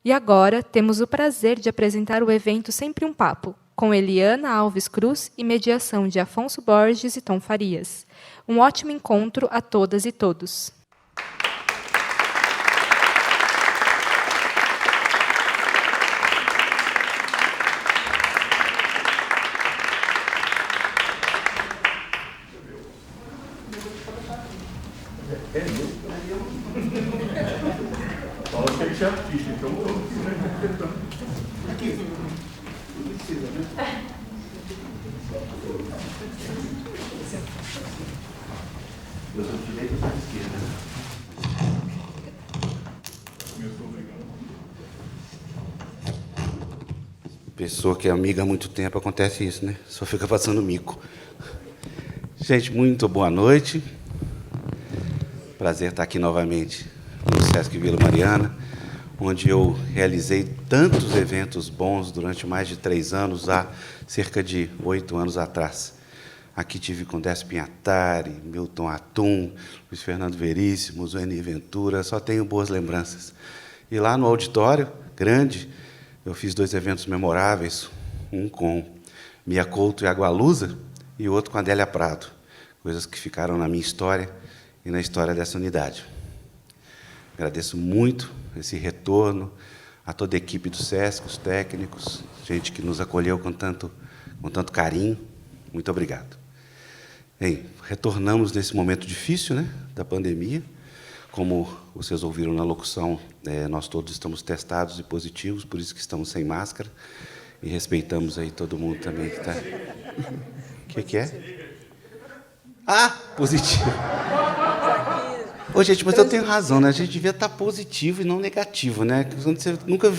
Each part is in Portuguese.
E agora temos o prazer de apresentar o evento Sempre um Papo, com Eliana Alves Cruz e mediação de Afonso Borges e Tom Farias. Um ótimo encontro a todas e todos. Fala que ele é artista, então vamos interpretando. Aqui, não precisa, né? Eu sou de direita ou de esquerda? Pessoa que é amiga há muito tempo, acontece isso, né? Só fica passando mico. Gente, muito boa noite. Prazer estar aqui novamente no Sesc Vila Mariana, onde eu realizei tantos eventos bons durante mais de 3 anos, há cerca de 8 anos atrás. Aqui tive com Décio Pinhatari, Milton Atum, Luiz Fernando Veríssimo, Zueni Ventura, só tenho boas lembranças. E lá no auditório grande, eu fiz 2 eventos memoráveis, um com Mia Couto e Agualusa, e o outro com Adélia Prado, coisas que ficaram na minha história e na história dessa unidade. Agradeço muito esse retorno a toda a equipe do SESC, os técnicos, gente que nos acolheu com tanto carinho. Muito obrigado. Bem, retornamos nesse momento difícil, né, da pandemia. Como vocês ouviram na locução, nós todos estamos testados e positivos, por isso que estamos sem máscara, e respeitamos aí todo mundo também que está... O que é? Ah, positivo. Ô, gente, mas eu tenho razão, né? A gente devia estar positivo e não negativo, né? Nunca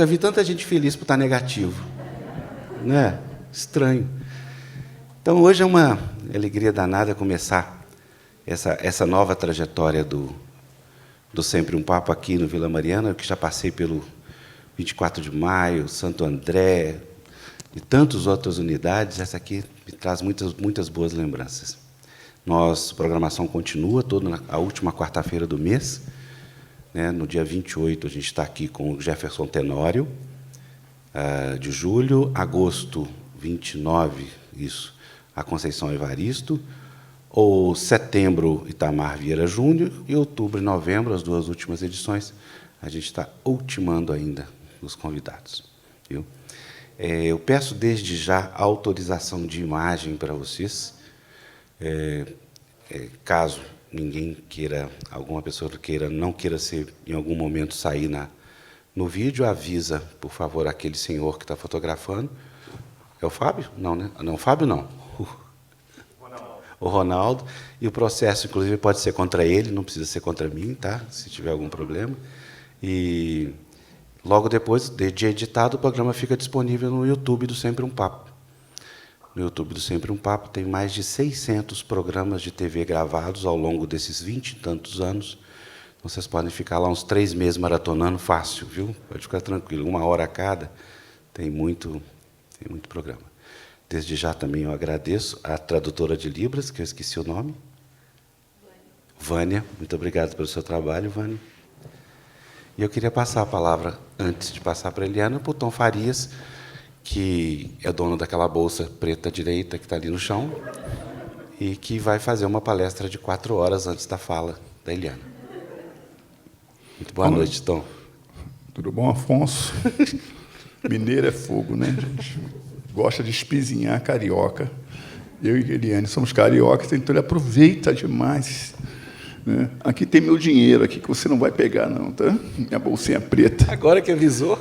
vi tanta gente feliz por estar negativo. Né? Estranho. Então, hoje é uma alegria danada começar essa nova trajetória do Sempre um Papo aqui no Vila Mariana, eu que já passei pelo 24 de Maio, Santo André e tantas outras unidades. Essa aqui me traz muitas boas lembranças. Nossa programação continua toda a última quarta-feira do mês. Né? No dia 28, a gente está aqui com o Jefferson Tenório, de julho. Agosto, 29, isso, a Conceição Evaristo. Ou setembro, Itamar Vieira Júnior. E outubro e novembro, as 2 últimas edições, a gente está ultimando ainda os convidados. Viu? Eu peço desde já a autorização de imagem para vocês. Caso ninguém queira, alguma pessoa não queira em algum momento sair no vídeo, avisa, por favor, aquele senhor que está fotografando. É o Fábio? Não, né? Não, o Fábio não. O Ronaldo. E o processo, inclusive, pode ser contra ele, não precisa ser contra mim, tá? Se tiver algum problema. E logo depois de editado, o programa fica disponível no YouTube do Sempre um Papo. No YouTube do Sempre um Papo tem mais de 600 programas de TV gravados ao longo desses 20 e tantos anos. Então, vocês podem ficar lá uns 3 meses maratonando fácil, viu? Pode ficar tranquilo, 1 hora a cada. Tem muito programa. Desde já também eu agradeço à tradutora de Libras, que eu esqueci o nome. Vânia. Muito obrigado pelo seu trabalho, Vânia. E eu queria passar a palavra, antes de passar para a Eliana, para o Tom Farias, que é dono daquela bolsa preta direita que está ali no chão, e que vai fazer uma palestra de 4 horas antes da fala da Eliana. Muito boa noite, Tom. Tudo bom, Afonso? Mineiro é fogo, né, gente? Gosta de espizinhar carioca. Eu e Eliane somos cariocas, então ele aproveita demais. Né? Aqui tem meu dinheiro, aqui que você não vai pegar, não, tá? Minha bolsinha preta. Agora que avisou.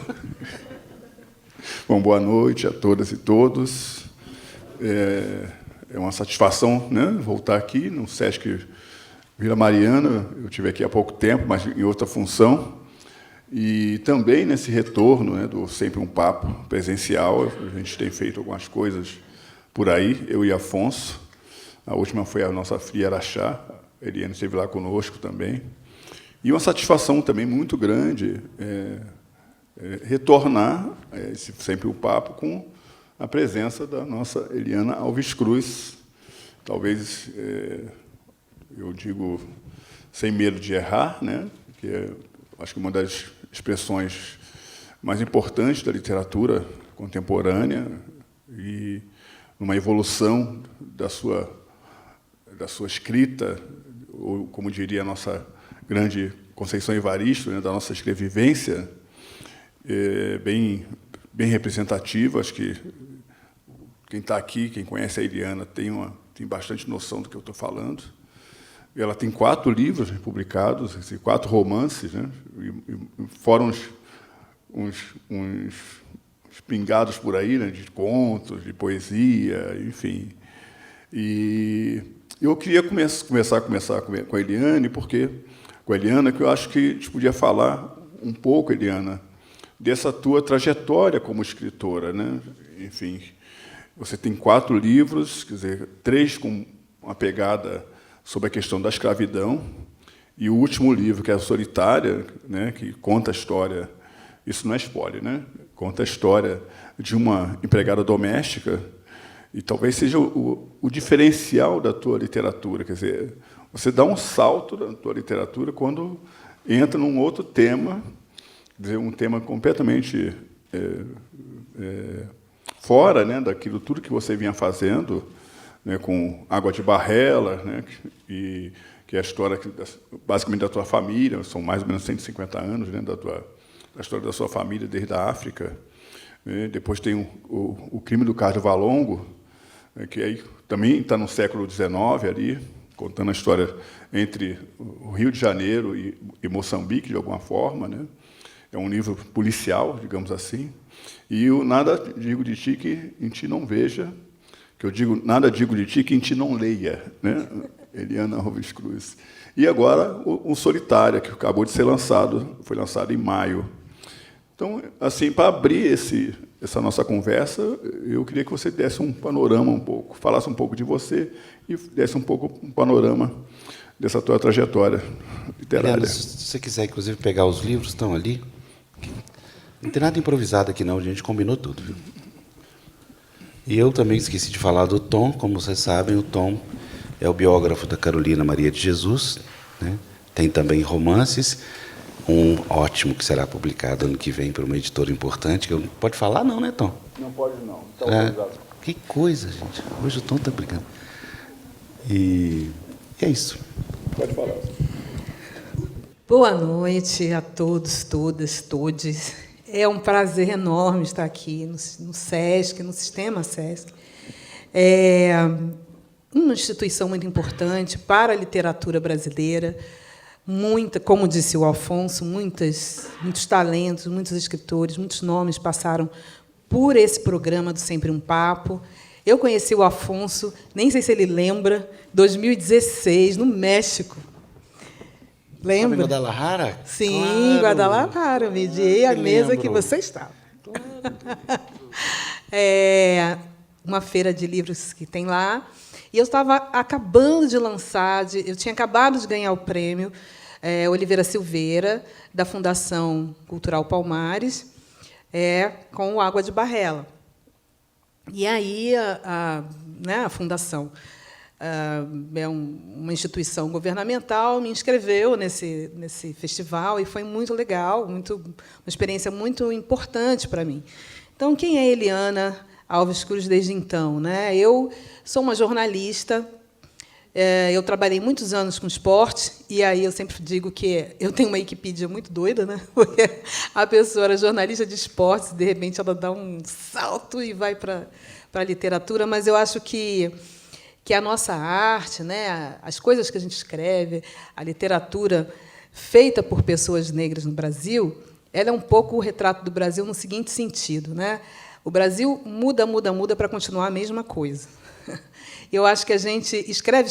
Bom, boa noite a todas e todos. É uma satisfação, né, voltar aqui no Sesc Vila Mariana. Eu estive aqui há pouco tempo, mas em outra função. E também nesse retorno, né, do Sempre um Papo presencial, a gente tem feito algumas coisas por aí, eu e Afonso. A última foi a nossa Fria Araxá, a Eliane esteve lá conosco também. E uma satisfação também muito grande retornar esse Sempre um Papo com a presença da nossa Eliana Alves Cruz. Talvez, eu digo, sem medo de errar, né, porque acho que uma das expressões mais importantes da literatura contemporânea e numa evolução da sua escrita, ou, como diria a nossa grande Conceição Evaristo, né, da nossa escrevivência, bem representativa. Acho que quem está aqui, quem conhece a Eliana, tem bastante noção do que eu estou falando. Ela tem 4 livros publicados, 4 romances, né, e fora uns pingados por aí, né, de contos, de poesia, enfim. E eu queria começar com a Eliane, com a Eliana, que eu acho que a gente podia falar um pouco, Eliana, dessa tua trajetória como escritora, né? Enfim, você tem 4 livros, quer dizer, 3 com uma pegada sobre a questão da escravidão, e o último livro, que é a Solitária, né, que conta a história, isso não é spoiler, né? Conta a história de uma empregada doméstica, e talvez seja o diferencial da tua literatura, quer dizer, você dá um salto na tua literatura quando entra num outro tema, quer dizer, um tema completamente fora, né, daquilo tudo que você vinha fazendo, né, com Água de Barrela, né, que é a história basicamente da tua família, são mais ou menos 150 anos, né, da história da sua família desde a África. Depois tem o Crime do Carlos Valongo, que aí também está no século XIX, ali, contando a história entre o Rio de Janeiro e Moçambique, de alguma forma, né? É um livro policial, digamos assim. E o Nada Digo de Ti que em Ti Não Veja, que eu digo Nada Digo de Ti que em Ti Não Leia, né? Eliana Alves Cruz. E agora o Solitária, que acabou de ser lançado, foi lançado em maio. Então, assim, para abrir essa nossa conversa, eu queria que você desse um panorama um pouco, falasse um pouco de você e desse um pouco um panorama dessa tua trajetória literária. Eliana, se você quiser, inclusive, pegar os livros, estão ali. Não tem nada improvisado aqui, não. A gente combinou tudo, viu? E eu também esqueci de falar do Tom. Como vocês sabem, o Tom é o biógrafo da Carolina Maria de Jesus, né? Tem também romances. Um ótimo que será publicado ano que vem por uma editora importante. Que eu... Pode falar, não, né, Tom? Não pode, não. Tá que coisa, gente. Hoje o Tom está brigando. E é isso. Pode falar. Boa noite a todos, todas, todes. É um prazer enorme estar aqui no SESC, no Sistema SESC. É uma instituição muito importante para a literatura brasileira. Como disse o Alfonso, muitos talentos, muitos escritores, muitos nomes passaram por esse programa do Sempre um Papo. Eu conheci o Afonso, nem sei se ele lembra, 2016, no México. Lembra? Em Guadalajara? Sim, claro. Guadalajara. Eu mediei a mesa lembro. que você estava. Claro. Uma feira de livros que tem lá. E eu estava acabando de lançar, eu tinha acabado de ganhar o prêmio Oliveira Silveira, da Fundação Cultural Palmares, com o Água de Barrela. E aí a Fundação é uma instituição governamental, me inscreveu nesse festival e foi muito legal, uma experiência muito importante para mim. Então, quem é Eliana Alves Cruz desde então, né? Eu sou uma jornalista, eu trabalhei muitos anos com esporte, e aí eu sempre digo que eu tenho uma Wikipídia muito doida, né? Porque a pessoa era jornalista de esportes, de repente ela dá um salto e vai para a literatura, mas eu acho que a nossa arte, né? As coisas que a gente escreve, a literatura feita por pessoas negras no Brasil, ela é um pouco o retrato do Brasil no seguinte sentido, né? O Brasil muda para continuar a mesma coisa. Eu acho que a gente escreve,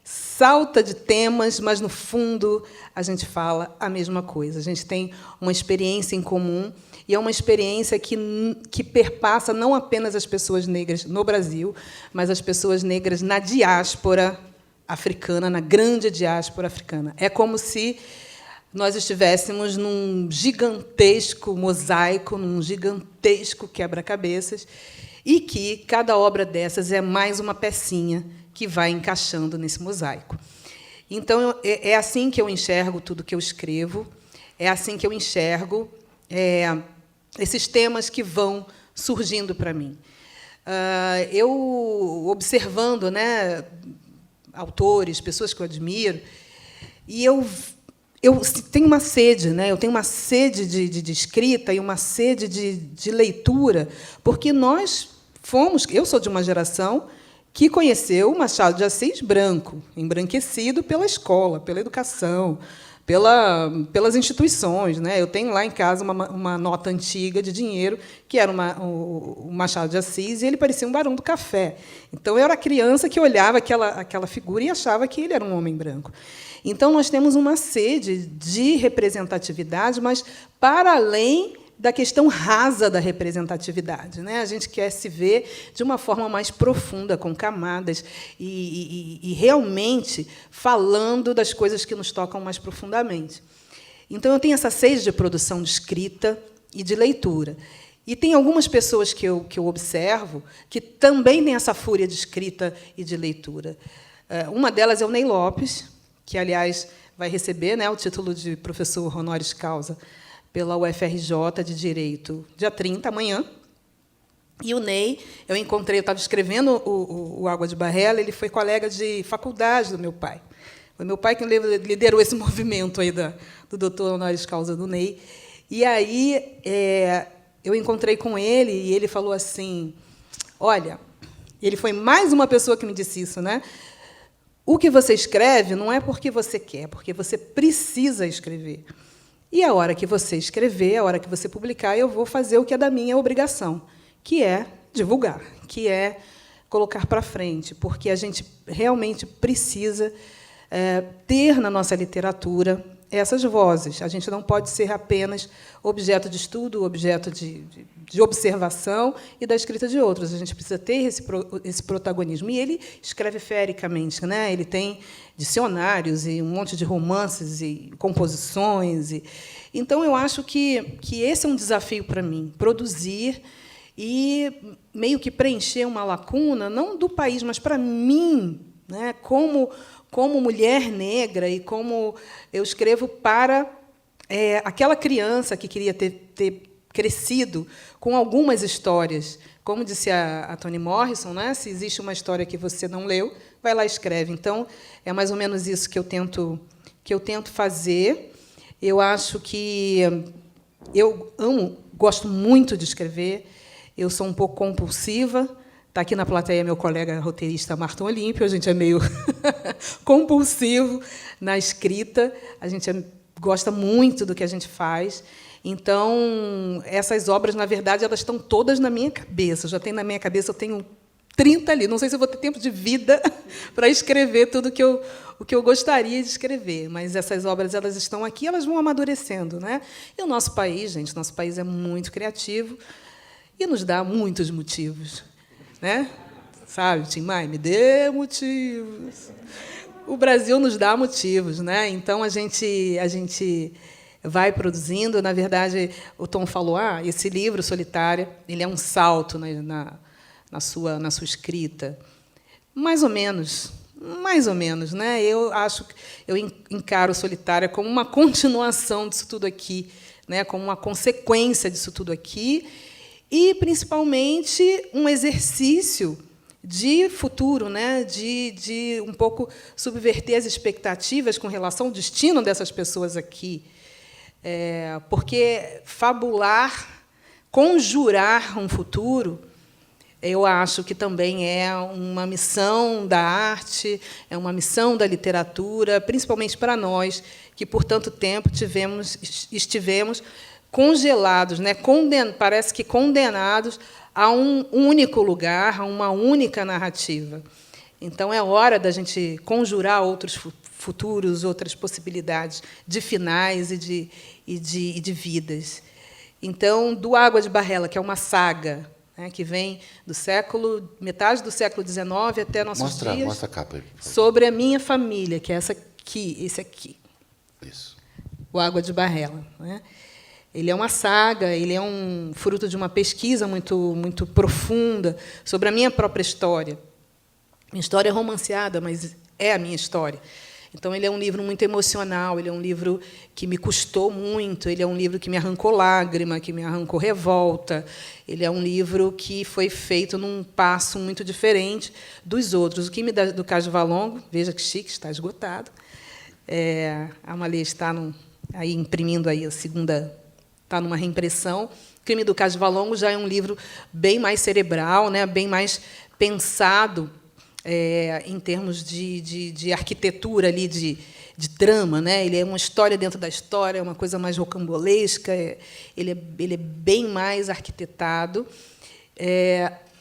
salta de temas, mas, no fundo, a gente fala a mesma coisa. A gente tem uma experiência em comum, e é uma experiência que perpassa não apenas as pessoas negras no Brasil, mas as pessoas negras na diáspora africana, na grande diáspora africana. É como se nós estivéssemos num gigantesco mosaico, num gigantesco quebra-cabeças, e que cada obra dessas é mais uma pecinha que vai encaixando nesse mosaico. Então, é assim que eu enxergo tudo que eu escrevo. é assim que eu enxergo esses temas que vão surgindo para mim. Eu, observando, né, autores, pessoas que eu admiro, e eu tenho uma sede, né? Eu tenho uma sede de escrita e uma sede de leitura, porque eu sou de uma geração que conheceu Machado de Assis branco, embranquecido pela escola, pela educação, pelas instituições, né? Eu tenho lá em casa uma nota antiga de dinheiro que era o Machado de Assis, e ele parecia um barão do café. Então, eu era criança que olhava aquela figura e achava que ele era um homem branco. Então, nós temos uma sede de representatividade, mas para além da questão rasa da representatividade, né? A gente quer se ver de uma forma mais profunda, com camadas, e realmente falando das coisas que nos tocam mais profundamente. Então, eu tenho essa sede de produção de escrita e de leitura. E tem algumas pessoas que eu observo que também têm essa fúria de escrita e de leitura. Uma delas é o Ney Lopes, que, aliás, vai receber, né, o título de professor honoris causa pela UFRJ de Direito, dia 30, amanhã. E o Ney, eu encontrei, eu estava escrevendo o Água de Barrela, ele foi colega de faculdade do meu pai. Foi meu pai quem liderou esse movimento aí do doutor honoris causa do Ney. E aí eu encontrei com ele e ele falou assim, olha, ele foi mais uma pessoa que me disse isso, né? O que você escreve não é porque você quer, é porque você precisa escrever. E a hora que você escrever, a hora que você publicar, eu vou fazer o que é da minha obrigação, que é divulgar, que é colocar para frente, porque a gente realmente precisa ter na nossa literatura essas vozes. A gente não pode ser apenas objeto de estudo, objeto de observação e da escrita de outros. A gente precisa ter esse protagonismo. E ele escreve fericamente, né? Ele tem dicionários e um monte de romances e composições. Então, eu acho que esse é um desafio para mim, produzir e meio que preencher uma lacuna, não do país, mas para mim, né? Como mulher negra e como eu escrevo para aquela criança que queria ter crescido com algumas histórias. Como disse a Toni Morrison, né? Se existe uma história que você não leu, vai lá e escreve. Então, é mais ou menos isso que eu tento fazer. Eu acho que eu gosto muito de escrever, eu sou um pouco compulsiva. Está aqui na plateia meu colega roteirista Marton Olímpio, a gente é meio compulsivo na escrita, a gente gosta muito do que a gente faz. Então, essas obras, na verdade, elas estão todas na minha cabeça. Eu já tenho na minha cabeça, eu tenho 30 ali. Não sei se eu vou ter tempo de vida para escrever tudo o que eu gostaria de escrever, mas essas obras elas estão aqui, elas vão amadurecendo, né? E o nosso país, gente, nosso país é muito criativo e nos dá muitos motivos. Né? Sabe, Tim Maia, me dê motivos. O Brasil nos dá motivos, né? Então a gente vai produzindo. Na verdade, o Tom falou: esse livro Solitária, ele é um salto na sua escrita. Mais ou menos, né? Eu acho que eu encaro Solitária como uma continuação disso tudo aqui, né? Como uma consequência disso tudo aqui. E, principalmente, um exercício de futuro, né? de um pouco subverter as expectativas com relação ao destino dessas pessoas aqui. Porque fabular, conjurar um futuro, eu acho que também é uma missão da arte, é uma missão da literatura, principalmente para nós, que, por tanto tempo, estivemos congelados, né? Parece que condenados a um único lugar, a uma única narrativa. Então, é hora da gente conjurar outros futuros, outras possibilidades de finais e de vidas. Então, do Água de Barrela, que é uma saga, né, que vem metade do século XIX até nossos dias, mostra a capa, sobre a minha família, que é esse aqui. Isso. O Água de Barrela, né? Ele é uma saga, ele é um fruto de uma pesquisa muito, muito profunda sobre a minha própria história. Minha história é romanceada, mas é a minha história. Então, ele é um livro muito emocional, ele é um livro que me custou muito, ele é um livro que me arrancou lágrima, que me arrancou revolta, ele é um livro que foi feito num passo muito diferente dos outros. O Crime do Cais do Valongo, veja que chique, está esgotado. A Amália está aí imprimindo aí a segunda, está numa reimpressão. O Crime do Cais do Valongo já é um livro bem mais cerebral, né, bem mais pensado em termos de arquitetura ali, de drama, né? Ele é uma história dentro da história, é uma coisa mais rocambolesca, ele é bem mais arquitetado.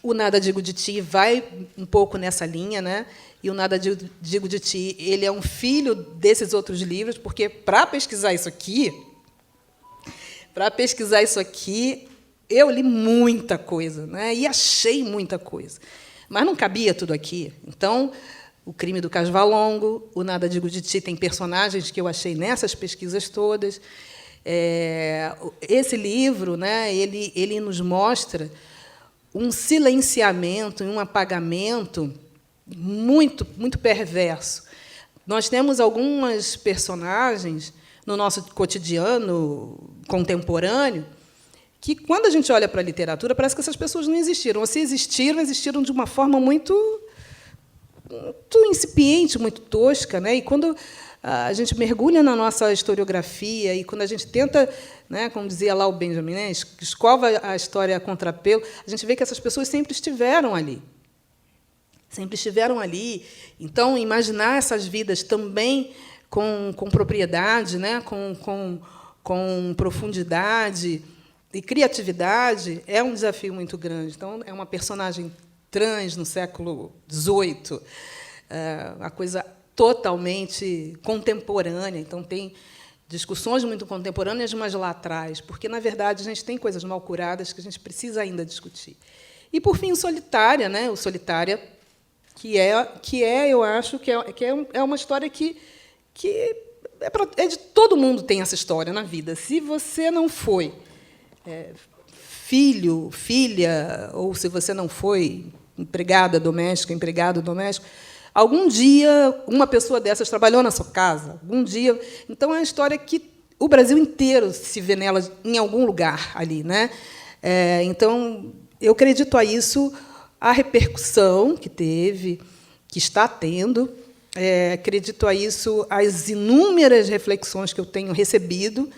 O Nada Digo de Ti vai um pouco nessa linha, né? E o Nada Digo de Ti, ele é um filho desses outros livros, porque para pesquisar isso aqui, eu li muita coisa, né? E achei muita coisa. Mas não cabia tudo aqui. Então, O Crime do Cais do Valongo, O Nada Digo de Ti, tem personagens que eu achei nessas pesquisas todas. Esse livro, né, ele nos mostra um silenciamento e um apagamento muito, muito perverso. Nós temos algumas personagens no nosso cotidiano contemporâneo que, quando a gente olha para a literatura, parece que essas pessoas não existiram. Ou se existiram, existiram de uma forma muito incipiente, muito tosca, né? E quando a gente mergulha na nossa historiografia e quando a gente tenta, né, como dizia lá o Benjamin, né, escova a história a contrapelo, a gente vê que essas pessoas sempre estiveram ali. Sempre estiveram ali. Então, imaginar essas vidas também com propriedade, né, com profundidade e criatividade é um desafio muito grande. Então, é uma personagem trans no século XVIII, uma coisa totalmente contemporânea. Então, tem discussões muito contemporâneas, mas lá atrás, porque, na verdade, a gente tem coisas mal curadas que a gente precisa ainda discutir. E, por fim, o Solitária, né? O Solitária, que eu acho que é uma história que de todo mundo tem essa história na vida. Se você não foi filho, filha, ou se você não foi empregada doméstica, empregado doméstico, algum dia uma pessoa dessas trabalhou na sua casa. Algum dia, então é uma história que o Brasil inteiro se vê nela em algum lugar ali, né? Então eu acredito a isso, a repercussão que teve, que está tendo. Acredito a isso as inúmeras reflexões que eu tenho recebido.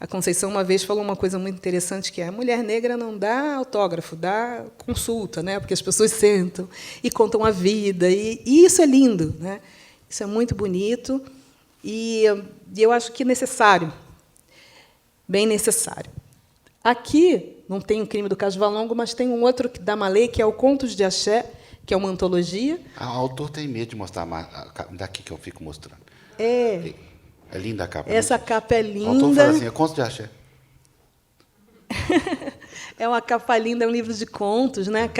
A Conceição, uma vez, falou uma coisa muito interessante, que é: a mulher negra não dá autógrafo, dá consulta, né? Porque as pessoas sentam e contam a vida. E isso é lindo, né? Isso é muito bonito. E eu acho que necessário, bem necessário. Aqui não tem O Crime do Cais do Valongo, mas tem um outro da Malê, que é o Contos de Axé, que é uma antologia. O autor tem medo de mostrar daqui que eu fico mostrando. É linda a capa. Essa capa é linda. O autor fala assim, é Contos de Axé. É uma capa linda, é um livro de contos, né?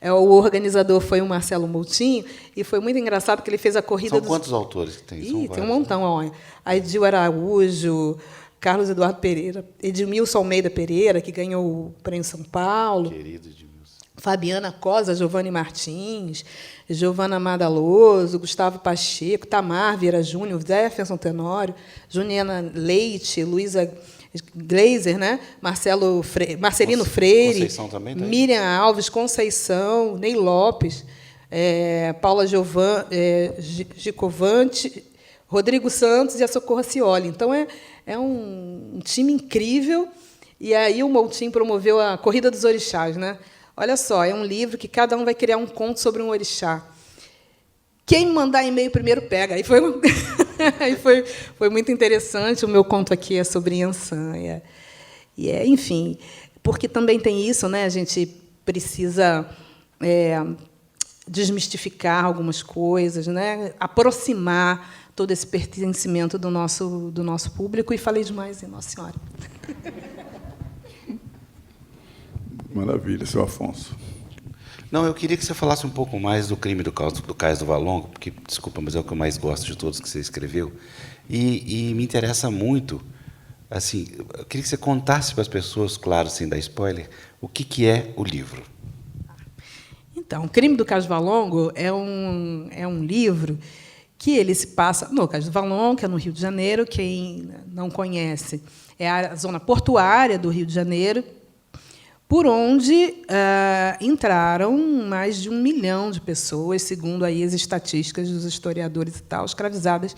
O organizador foi o Marcelo Moutinho, e foi muito engraçado que ele fez a corrida. São quantos autores que tem? Tem um montão. Olha. A Edil Araújo, Carlos Eduardo Pereira, Edmilson Almeida Pereira, que ganhou o prêmio São Paulo. Querido Edmilson. Fabiana Cosa, Giovanni Martins, Giovana Madaloso, Gustavo Pacheco, Tamar Vieira Júnior, Jefferson Tenório, Juliana Leite, Luísa Gleiser, né? Marcelino Freire, Conceição também tá aí. Miriam Alves, Conceição, Ney Lopes, Paula Gicovante, Rodrigo Santos e a Socorro Cioli. Então, é um time incrível. E aí o Moutinho promoveu a Corrida dos Orixás, né? Olha só, é um livro que cada um vai criar um conto sobre um orixá. Quem mandar e-mail primeiro pega. Aí foi muito interessante. O meu conto aqui é sobre Yansan. Enfim, porque também tem isso, né? A gente precisa desmistificar algumas coisas, né? Aproximar todo esse pertencimento do nosso público. E falei demais, Nossa Senhora. Maravilha, seu Afonso. Não, eu queria que você falasse um pouco mais do Crime do Cais do Valongo, porque, desculpa, mas é o que eu mais gosto de todos que você escreveu. E me interessa muito, assim, eu queria que você contasse para as pessoas, claro, sem dar spoiler, o que é o livro. Então, O Crime do Cais do Valongo é um livro que ele se passa no Cais do Valongo, que é no Rio de Janeiro. Quem não conhece, é a zona portuária do Rio de Janeiro, por onde entraram mais de 1 milhão de pessoas, segundo aí as estatísticas dos historiadores e tal, escravizadas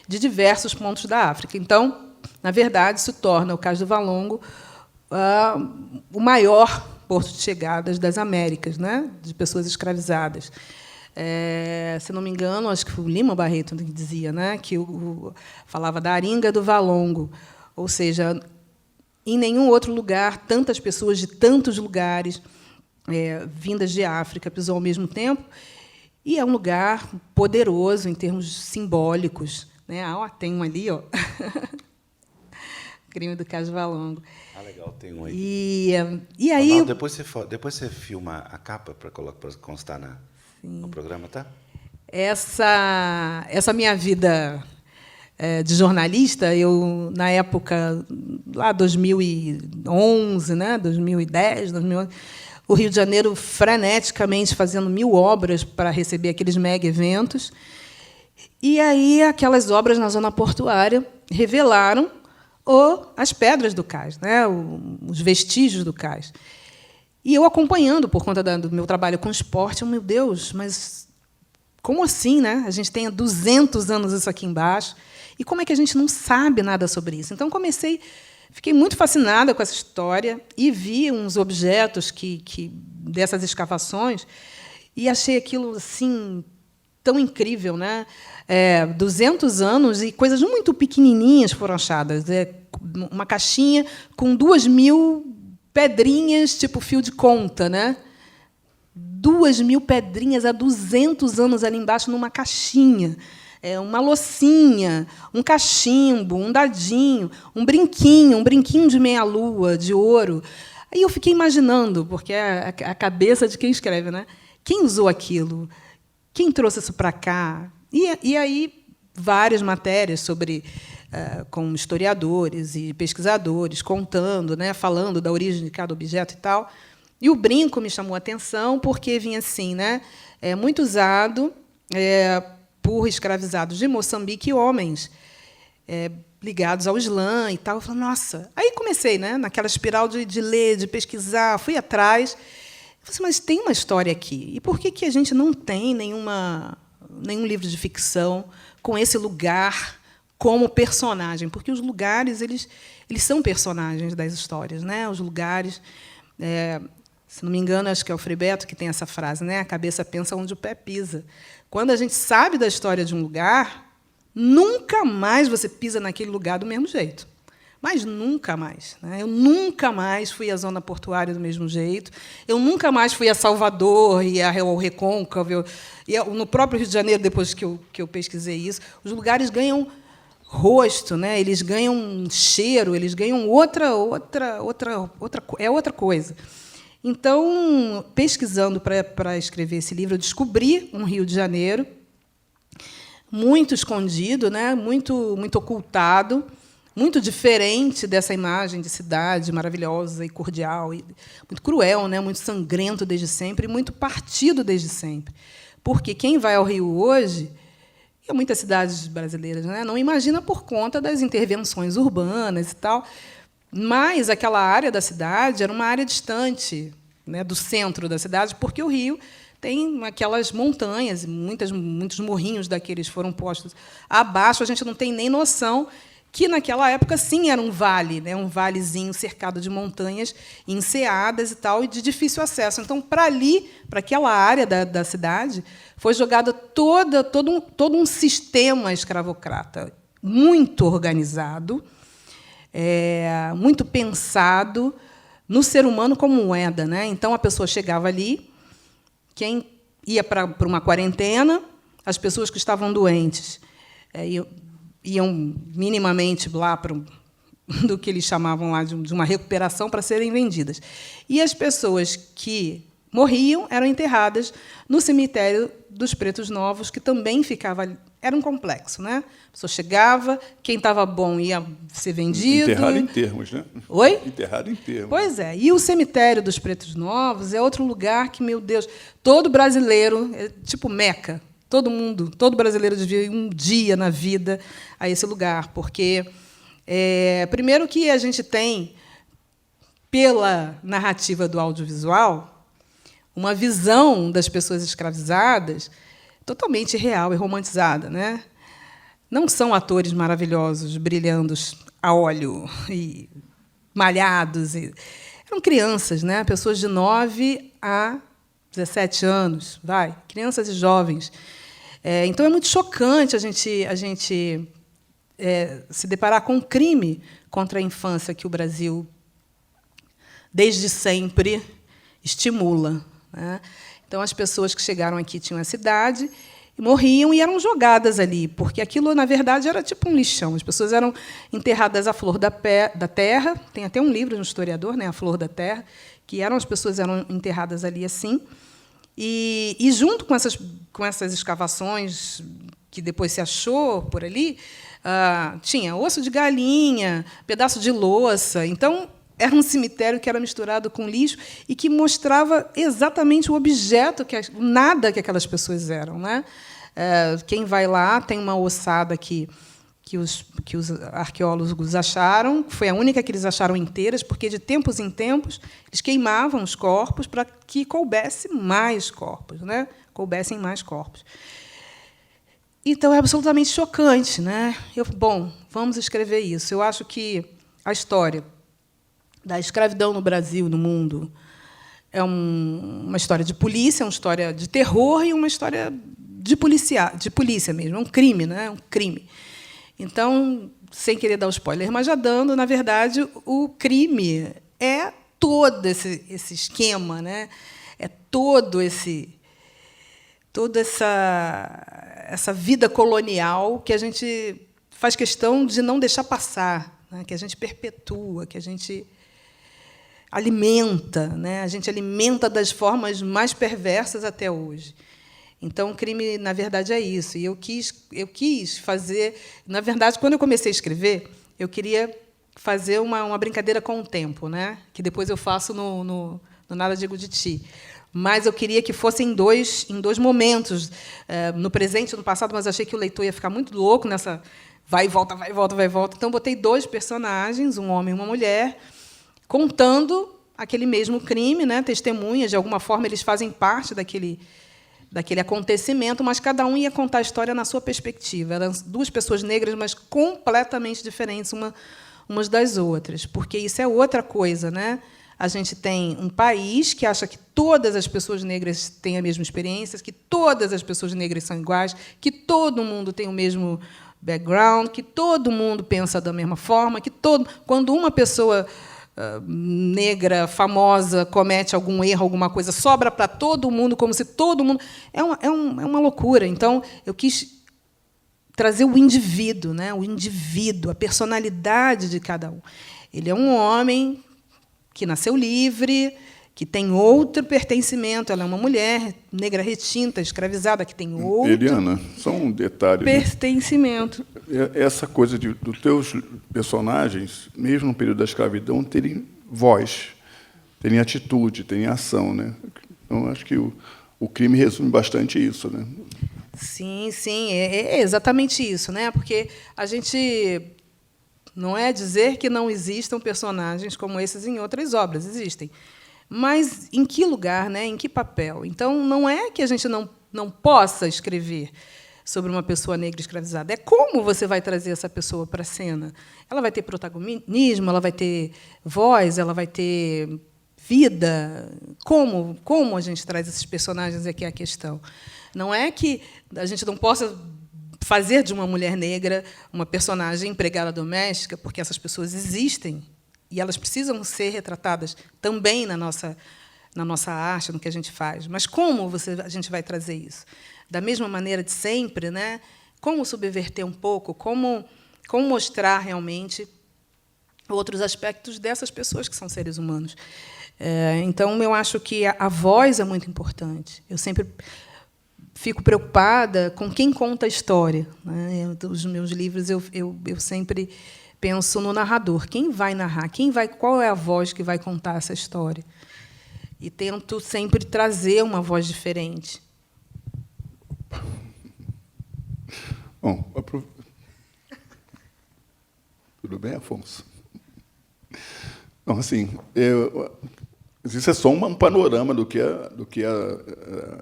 de diversos pontos da África. Então, na verdade, isso torna o Cais do Valongo o maior porto de chegadas das Américas, né, de pessoas escravizadas. Se não me engano, acho que foi o Lima Barreto que dizia, né, que falava da Aringa do Valongo, ou seja, em nenhum outro lugar tantas pessoas de tantos lugares vindas de África pisou ao mesmo tempo, e é um lugar poderoso em termos simbólicos, né? Tem um ali, ó. Crime do Cais do Valongo. Legal, tem um aí. E aí... Ronaldo, depois você filma a capa para constar no programa, tá? Essa minha vida de jornalista, eu, na época, lá 2011, né, 2010, 2011, o Rio de Janeiro freneticamente fazendo 1000 obras para receber aqueles mega eventos. E aí aquelas obras na zona portuária revelaram as pedras do cais, né, os vestígios do cais. E eu acompanhando, por conta do meu trabalho com esporte, meu Deus, mas como assim, né? A gente tem há 200 anos isso aqui embaixo, e como é que a gente não sabe nada sobre isso? Então, fiquei muito fascinada com essa história e vi uns objetos dessas escavações e achei aquilo assim tão incrível, né? 200 anos e coisas muito pequenininhas foram achadas. Uma caixinha com 2.000 pedrinhas, tipo fio de conta, né? 2.000 pedrinhas há 200 anos ali embaixo numa caixinha. Uma loucinha, um cachimbo, um dadinho, um brinquinho de meia-lua, de ouro. Aí eu fiquei imaginando, porque é a cabeça de quem escreve, né? Quem usou aquilo? Quem trouxe isso para cá? E aí várias matérias com historiadores e pesquisadores contando, né, falando da origem de cada objeto e tal. E o brinco me chamou a atenção porque vinha assim, né, muito usado por escravizados de Moçambique, homens ligados ao Islã e tal. Eu falei, nossa. Aí comecei, né, naquela espiral de ler, de pesquisar, fui atrás. Eu falei, mas tem uma história aqui. E por que a gente não tem nenhum livro de ficção com esse lugar como personagem? Porque os lugares eles são personagens das histórias, né? Os lugares, se não me engano, acho que é o Frei Beto que tem essa frase, né? A cabeça pensa onde o pé pisa. Quando a gente sabe da história de um lugar, nunca mais você pisa naquele lugar do mesmo jeito. Mas nunca mais, né? Eu nunca mais fui à zona portuária do mesmo jeito. Eu nunca mais fui a Salvador e ao Recôncavo. No próprio Rio de Janeiro, depois que eu pesquisei isso, os lugares ganham rosto, né? Eles ganham cheiro, eles ganham outra coisa. Então, pesquisando para escrever esse livro, eu descobri um Rio de Janeiro muito escondido, né? Muito ocultado, muito diferente dessa imagem de cidade maravilhosa e cordial, e muito cruel, né? Muito sangrento desde sempre, e muito partido desde sempre. Porque quem vai ao Rio hoje, e muitas cidades brasileiras, né, não imagina por conta das intervenções urbanas e tal, mas aquela área da cidade era uma área distante, né, do centro da cidade, porque o Rio tem aquelas montanhas, muitos morrinhos daqueles foram postos abaixo, a gente não tem nem noção que, naquela época, sim, era um vale, né, um valezinho cercado de montanhas enseadas e tal, e de difícil acesso. Então, para aquela área da cidade, foi jogado todo um sistema escravocrata, muito organizado, muito pensado no ser humano como moeda, né? Então, a pessoa chegava ali, quem ia para uma quarentena, as pessoas que estavam doentes iam minimamente lá do que eles chamavam lá de uma recuperação para serem vendidas. E as pessoas que morriam eram enterradas no cemitério dos Pretos Novos, que também ficava ali. Era um complexo, né? A pessoa chegava, quem estava bom ia ser vendido. Enterrado em termos, né? Oi? Enterrado em termos. Pois é. E o cemitério dos Pretos Novos é outro lugar que, meu Deus, todo brasileiro, tipo Meca, Todo mundo, todo brasileiro devia ir um dia na vida a esse lugar, porque, primeiro, que a gente tem, pela narrativa do audiovisual, uma visão das pessoas escravizadas totalmente real e romantizada, né? Não são atores maravilhosos, brilhando a óleo e malhados. Eram crianças, né? Pessoas de 9 a 17 anos, crianças e jovens. Então, é muito chocante a gente se deparar com um crime contra a infância que o Brasil, desde sempre, estimula, né? Então, as pessoas que chegaram aqui tinham essa idade, morriam e eram jogadas ali, porque aquilo, na verdade, era tipo um lixão. As pessoas eram enterradas à flor da terra. Tem até um livro de um historiador, né, A Flor da Terra, que as pessoas eram enterradas ali assim. E junto com essas escavações que depois se achou por ali, tinha osso de galinha, pedaço de louça. Então, era um cemitério que era misturado com lixo e que mostrava exatamente o objeto, o nada que aquelas pessoas eram, né? Quem vai lá tem uma ossada que os arqueólogos acharam, foi a única que eles acharam inteiras, porque, de tempos em tempos, eles queimavam os corpos para que coubessem mais corpos, né? Coubessem mais corpos. Então, é absolutamente chocante, né? Bom, vamos escrever isso. Eu acho que a história da escravidão no Brasil, no mundo, é uma história de polícia, uma história de terror e uma história de polícia mesmo. É um crime, né? Um crime. Então, sem querer dar o spoiler, mas já dando, na verdade, o crime é todo esse esquema, né? É toda essa vida colonial que a gente faz questão de não deixar passar, né? Que a gente perpetua, que a gente alimenta, né? A gente alimenta das formas mais perversas até hoje. Então, o crime, na verdade, é isso. E eu quis fazer... Na verdade, quando eu comecei a escrever, eu queria fazer uma brincadeira com o tempo, né? Que depois eu faço no Nada Digo de Ti. Mas eu queria que fosse em dois momentos, no presente e no passado, mas achei que o leitor ia ficar muito louco nessa vai e volta, vai e volta, vai e volta. Então, botei 2 personagens, um homem e uma mulher, contando aquele mesmo crime, né? Testemunhas, de alguma forma, eles fazem parte daquele acontecimento, mas cada um ia contar a história na sua perspectiva. Eram 2 pessoas negras, mas completamente diferentes umas das outras, porque isso é outra coisa, né? A gente tem um país que acha que todas as pessoas negras têm a mesma experiência, que todas as pessoas negras são iguais, que todo mundo tem o mesmo background, que todo mundo pensa da mesma forma, quando uma pessoa negra, famosa, comete algum erro, alguma coisa, sobra para todo mundo, como se todo mundo... É uma loucura. Então, eu quis trazer o indivíduo, né? O indivíduo, a personalidade de cada um. Ele é um homem que nasceu livre, que tem outro pertencimento. Ela é uma mulher negra retinta, escravizada, que tem outro... Eliana, só um detalhe. Pertencimento. Essa coisa dos teus personagens, mesmo no período da escravidão, terem voz, terem atitude, terem ação, né? Então, acho que o crime resume bastante isso, né? Sim, é exatamente isso, né? Porque a gente não é dizer que não existam personagens como esses em outras obras, existem. Mas em que lugar, né? Em que papel? Então, não é que a gente não possa escrever sobre uma pessoa negra escravizada. É como você vai trazer essa pessoa para a cena. Ela vai ter protagonismo, ela vai ter voz, ela vai ter vida. Como a gente traz esses personagens é que é a questão. Não é que a gente não possa fazer de uma mulher negra uma personagem empregada doméstica, porque essas pessoas existem e elas precisam ser retratadas também na nossa arte, no que a gente faz. Mas como a gente vai trazer isso? Da mesma maneira de sempre, né? Como subverter um pouco, como mostrar realmente outros aspectos dessas pessoas que são seres humanos. Então, eu acho que a voz é muito importante. Eu sempre fico preocupada com quem conta a história, né? Os meus livros, eu sempre penso no narrador. Quem vai narrar? Qual é a voz que vai contar essa história? E tento sempre trazer uma voz diferente. Bom, tudo bem, Afonso? Então, assim, isso é só um panorama do que a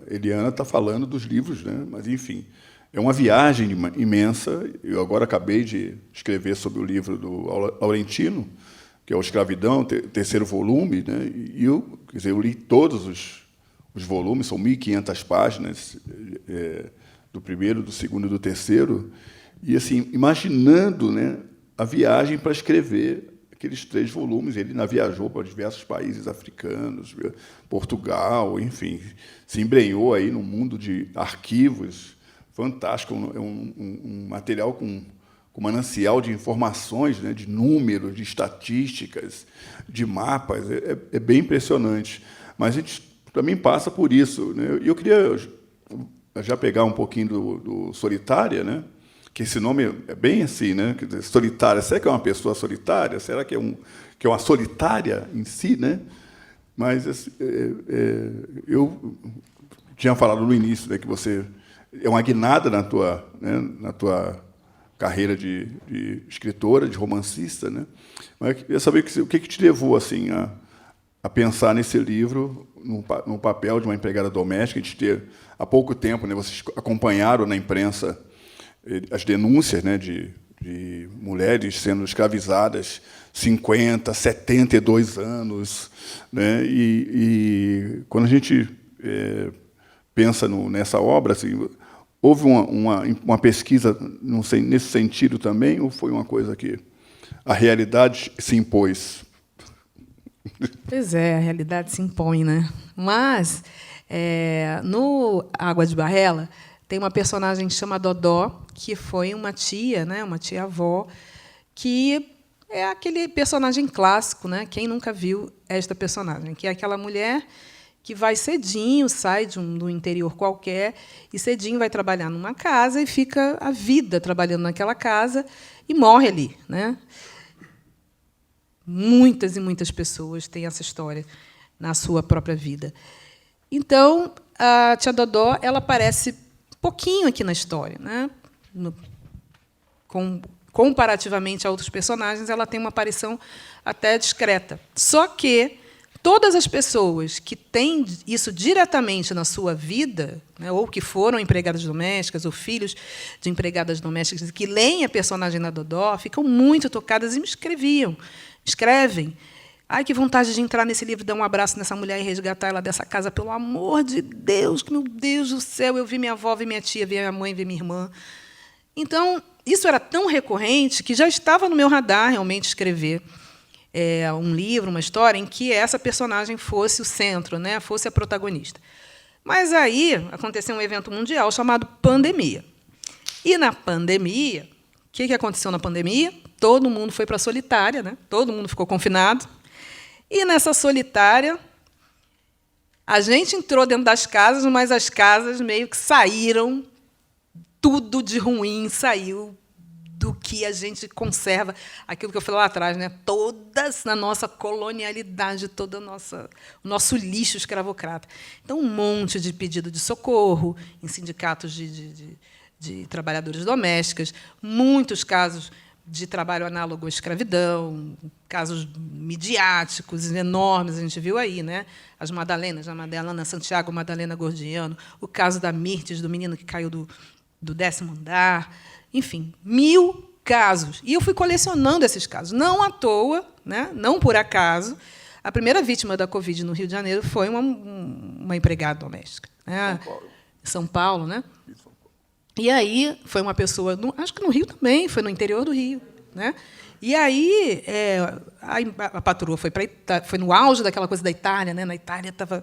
Eliana está falando dos livros, né? Mas, enfim, é uma viagem imensa. Eu agora acabei de escrever sobre o livro do Laurentino, que é o Escravidão, terceiro volume, né? E quer dizer, eu li todos os volumes, são 1.500 páginas, do primeiro, do segundo e do terceiro, e, assim, imaginando, né, a viagem para escrever aqueles 3 volumes. Ele viajou para diversos países africanos, Portugal, enfim, se embrenhou aí no mundo de arquivos, fantástico, um material com manancial de informações, né, de números, de estatísticas, de mapas, é bem impressionante. Mas a gente também passa por isso, né? E eu queria já pegar um pouquinho do Solitária, né? Que esse nome é bem assim, né? Quer dizer, solitária. Será que é uma pessoa solitária? Será que é uma solitária em si, né? Mas eu tinha falado no início, né, que você é uma guinada na tua carreira de escritora, de romancista, né? Mas eu queria saber o que te levou assim a pensar nesse livro no papel de uma empregada doméstica. A gente ter há pouco tempo, né? Vocês acompanharam na imprensa as denúncias, né, de mulheres sendo escravizadas 50, 72 anos, né? E quando a gente pensa nessa obra, assim, houve uma pesquisa, não sei, nesse sentido também, ou foi uma coisa que a realidade se impôs? Pois é, a realidade se impõe, né? Mas, no Água de Barrela, tem uma personagem que chama Dodó, que foi uma tia, né, uma tia-avó, que é aquele personagem clássico, né? Quem nunca viu esta personagem? Que é aquela mulher que vai cedinho, sai do interior qualquer, e cedinho vai trabalhar numa casa e fica a vida trabalhando naquela casa e morre ali, né? Muitas e muitas pessoas têm essa história na sua própria vida. Então, a tia Dodó, ela aparece pouquinho aqui na história, né? Comparativamente a outros personagens, ela tem uma aparição até discreta. Só que todas as pessoas que têm isso diretamente na sua vida, né, ou que foram empregadas domésticas, ou filhos de empregadas domésticas, que leem a personagem da Dodó, ficam muito tocadas e me escrevem. Ai, que vontade de entrar nesse livro, dar um abraço nessa mulher e resgatar ela dessa casa, pelo amor de Deus, que, meu Deus do céu, eu vi minha avó, vi minha tia, vi minha mãe, vi minha irmã. Então, isso era tão recorrente que já estava no meu radar, realmente, escrever um livro, uma história, em que essa personagem fosse o centro, né, fosse a protagonista. Mas aí aconteceu um evento mundial chamado pandemia. E, na pandemia, o que aconteceu na pandemia? Todo mundo foi para a solitária, né? Todo mundo ficou confinado. E, nessa solitária, a gente entrou dentro das casas, mas as casas meio que saíram, tudo de ruim saiu do que a gente conserva, aquilo que eu falei lá atrás, né? Todas na nossa colonialidade, todo o nosso lixo escravocrata. Então, um monte de pedido de socorro em sindicatos de trabalhadoras domésticas, muitos casos de trabalho análogo à escravidão, casos midiáticos enormes, a gente viu aí, né? As Madalenas, a Madalena Santiago, a Madalena Gordiano, o caso da Mirtes, do menino que caiu do 10º andar, enfim, 1000 casos. E eu fui colecionando esses casos. Não à toa, né? Não por acaso, a primeira vítima da Covid no Rio de Janeiro foi uma empregada doméstica. Né? São Paulo, né? E aí foi uma pessoa, acho que no Rio também, foi no interior do Rio, né? E aí a patroa foi no auge daquela coisa da Itália, né? Na Itália estava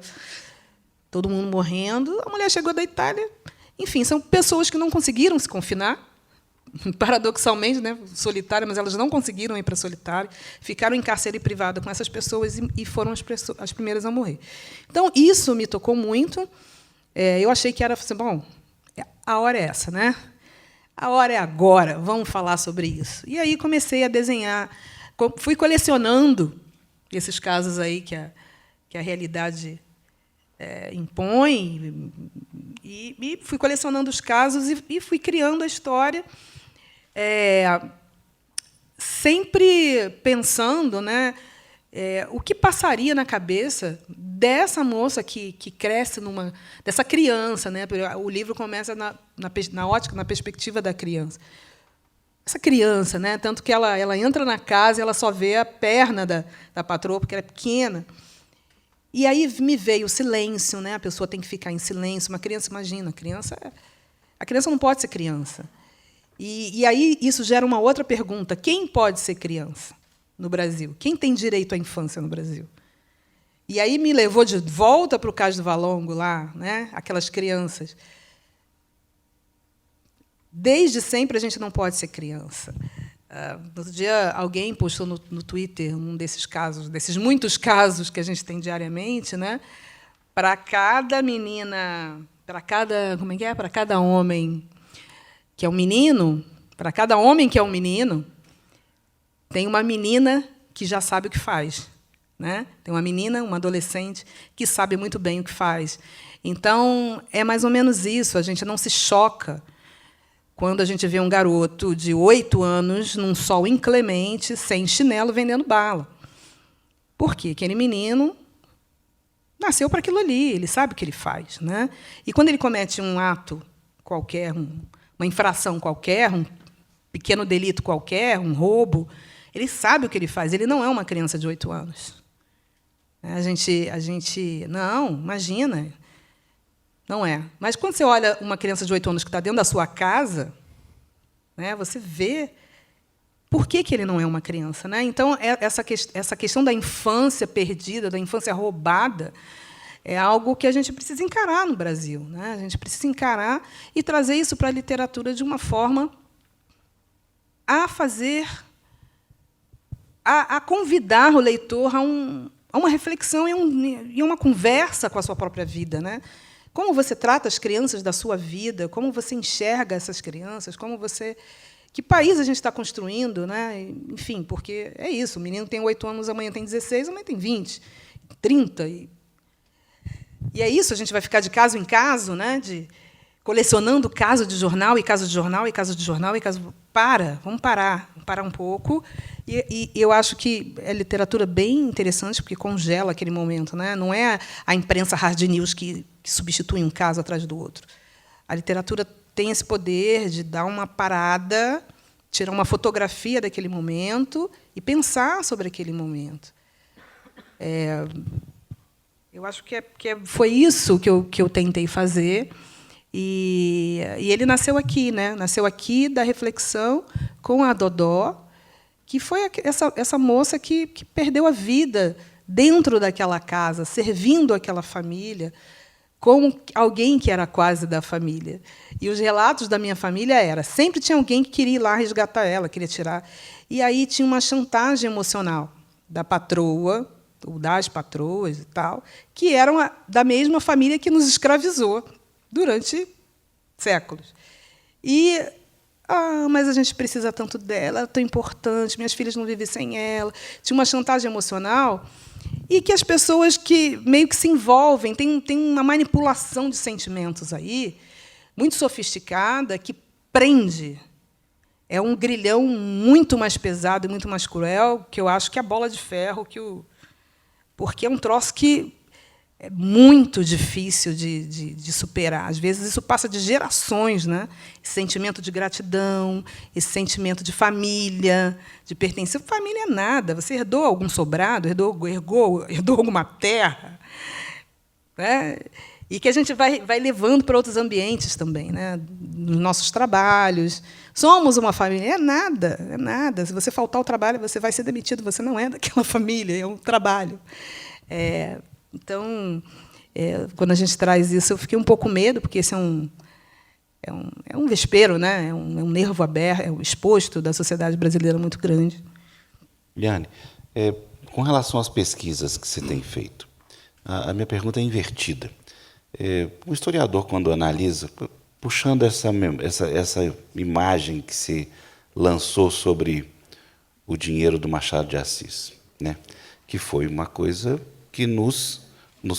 todo mundo morrendo, a mulher chegou da Itália. Enfim, são pessoas que não conseguiram se confinar, paradoxalmente, né? Solitária, mas elas não conseguiram ir para solitário, ficaram em cárcere privado com essas pessoas e foram as primeiras a morrer. Então, isso me tocou muito. Eu achei que era assim, bom, a hora é essa, né? A hora é agora, vamos falar sobre isso. E aí comecei a desenhar, fui colecionando esses casos aí que a realidade impõe E fui colecionando os casos e fui criando a história, sempre pensando, né, o que passaria na cabeça dessa moça que cresce dessa criança, né? O livro começa na ótica, na perspectiva da criança. Essa criança, né? Tanto que ela entra na casa e ela só vê a perna da patroa, porque ela é pequena. E aí me veio o silêncio, né? A pessoa tem que ficar em silêncio. Uma criança, imagina, a criança não pode ser criança. E aí isso gera uma outra pergunta: quem pode ser criança no Brasil? Quem tem direito à infância no Brasil? E aí me levou de volta para o Cais do Valongo, lá, né? Aquelas crianças. Desde sempre a gente não pode ser criança. No outro dia, alguém postou no Twitter um desses casos, desses muitos casos que a gente tem diariamente, né? Para cada menina, para cada homem que é um menino, para cada homem que é um menino, tem uma menina que já sabe o que faz, né? Tem uma menina, uma adolescente que sabe muito bem o que faz. Então, é mais ou menos isso. A gente não se choca quando a gente vê um garoto de 8 anos, num sol inclemente, sem chinelo, vendendo bala. Por quê? Aquele menino nasceu para aquilo ali, ele sabe o que ele faz, né? E quando ele comete um ato qualquer, uma infração qualquer, um pequeno delito qualquer, um roubo, ele sabe o que ele faz, ele não é uma criança de 8 anos. A gente não, imagina. Não é. Mas, quando você olha uma criança de 8 anos que está dentro da sua casa, né, você vê por que ele não é uma criança, né? Então, essa questão da infância perdida, da infância roubada, é algo que a gente precisa encarar no Brasil, né? A gente precisa encarar e trazer isso para a literatura de uma forma a convidar o leitor a uma reflexão e uma conversa com a sua própria vida, né? Como você trata as crianças da sua vida, como você enxerga essas crianças, que país a gente está construindo, né? Enfim, porque é isso, o menino tem 8 anos, amanhã tem 16, amanhã tem 20, 30. E é isso, a gente vai ficar de caso em caso, né? Colecionando caso de jornal, e caso de jornal, e caso de jornal, e caso... Vamos parar um pouco. E eu acho que é literatura bem interessante, porque congela aquele momento, né? Não é a imprensa hard news que substitui um caso atrás do outro. A literatura tem esse poder de dar uma parada, tirar uma fotografia daquele momento e pensar sobre aquele momento. Eu acho que foi isso que eu tentei fazer. E ele nasceu aqui, né? Nasceu aqui da reflexão com a Dodó, que foi essa moça que perdeu a vida dentro daquela casa, servindo aquela família, como alguém que era quase da família. E os relatos da minha família sempre tinha alguém que queria ir lá resgatar ela, queria tirar. E aí tinha uma chantagem emocional da patroa, ou das patroas e tal, que eram da mesma família que nos escravizou durante séculos. Mas a gente precisa tanto dela, ela é tão importante, minhas filhas não vivem sem ela. Tinha uma chantagem emocional e que as pessoas que meio que se envolvem, tem uma manipulação de sentimentos aí, muito sofisticada, que prende. É um grilhão muito mais pesado e muito mais cruel, que eu acho que a bola de ferro, porque é um troço que é muito difícil de superar. Às vezes, isso passa de gerações, né? Esse sentimento de gratidão, esse sentimento de família, de pertencer. Família é nada. Você herdou algum sobrado, herdou alguma terra, né? E que a gente vai levando para outros ambientes também, né? Nos nossos trabalhos. Somos uma família. É nada, é nada. Se você faltar ao trabalho, você vai ser demitido. Você não é daquela família, é um trabalho. Então, quando a gente traz isso, eu fiquei um pouco medo, porque esse é um vespeiro, né? É um nervo aberto, é um exposto da sociedade brasileira muito grande. Liane, com relação às pesquisas que você tem feito, a minha pergunta é invertida. O historiador, quando analisa, puxando essa imagem que você lançou sobre o dinheiro do Machado de Assis, né? Que foi uma coisa que nos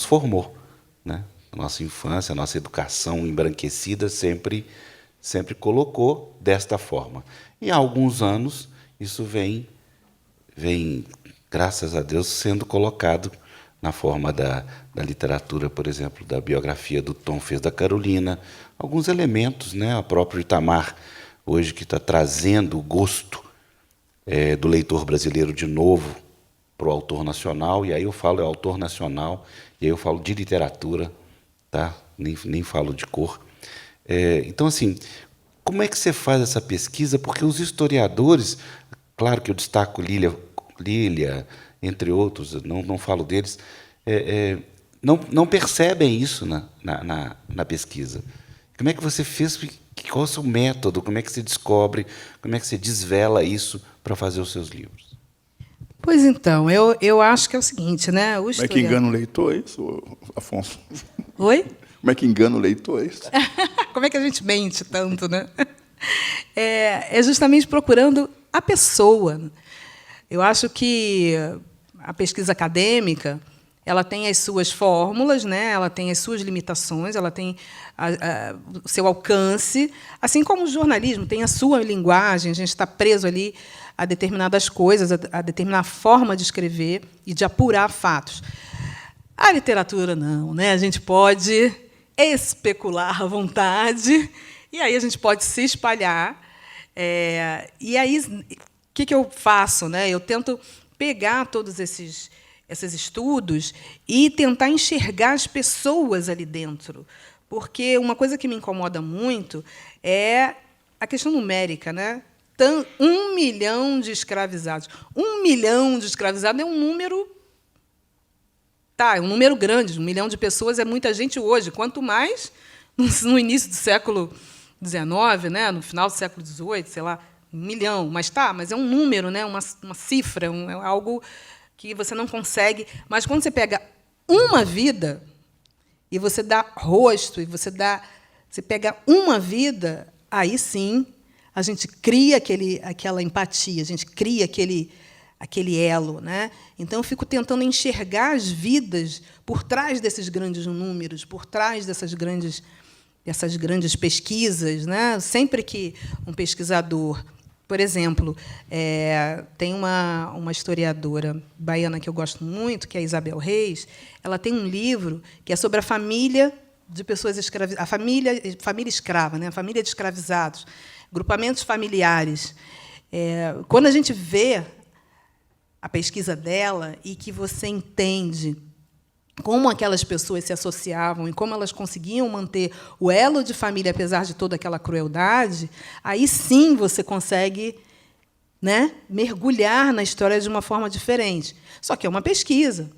formou, né? nossa infância, a nossa educação embranquecida sempre colocou desta forma. E há alguns anos isso vem, graças a Deus, sendo colocado na forma da literatura, por exemplo, da biografia do Tom fez da Carolina, alguns elementos, né? O próprio Itamar, hoje, que está trazendo o gosto do leitor brasileiro de novo para o autor nacional, e aí eu falo autor nacional, e aí eu falo de literatura, tá? Nem falo de cor. Então, assim, como é que você faz essa pesquisa? Porque os historiadores, claro que eu destaco Lília, entre outros, não falo deles, não percebem isso na pesquisa. Como é que você fez? Qual é o seu método? Como é que você descobre? Como é que você desvela isso para fazer os seus livros? Pois então, eu acho que é o seguinte, né? Como é que engana o leitor, é isso, Afonso? Oi? Como é que engana o leitor, é isso? Como é que a gente mente tanto, né? É justamente procurando a pessoa. Eu acho que a pesquisa acadêmica, ela tem as suas fórmulas, né? Ela tem as suas limitações, ela tem o seu alcance, assim como o jornalismo tem a sua linguagem, a gente está preso ali a determinadas coisas, a determinada forma de escrever e de apurar fatos. A literatura não, né? A gente pode especular à vontade, e aí a gente pode se espalhar. E aí, o que eu faço, né? Eu tento pegar todos esses estudos e tentar enxergar as pessoas ali dentro. Porque uma coisa que me incomoda muito é a questão numérica, né? 1 milhão de escravizados. 1 milhão de escravizados é um número... é um número grande. 1 milhão de pessoas é muita gente hoje. Quanto mais no início do século XIX, né? No final do século XVIII, sei lá, 1 milhão. Mas é um número, né? Uma cifra, é algo que você não consegue. Mas quando você pega uma vida e você dá rosto, e você pega uma vida, aí sim a gente cria aquela empatia, a gente cria aquele elo, né? Então eu fico tentando enxergar as vidas por trás desses grandes números, por trás dessas grandes pesquisas, né? Sempre que um pesquisador, por exemplo, tem uma historiadora baiana que eu gosto muito, que é a Isabel Reis, ela tem um livro que é sobre a família de pessoas escravizadas, a família escrava, né? A família de escravizados, grupamentos familiares. Quando a gente vê a pesquisa dela e que você entende como aquelas pessoas se associavam e como elas conseguiam manter o elo de família, apesar de toda aquela crueldade, aí sim você consegue, né, mergulhar na história de uma forma diferente. Só que é uma pesquisa.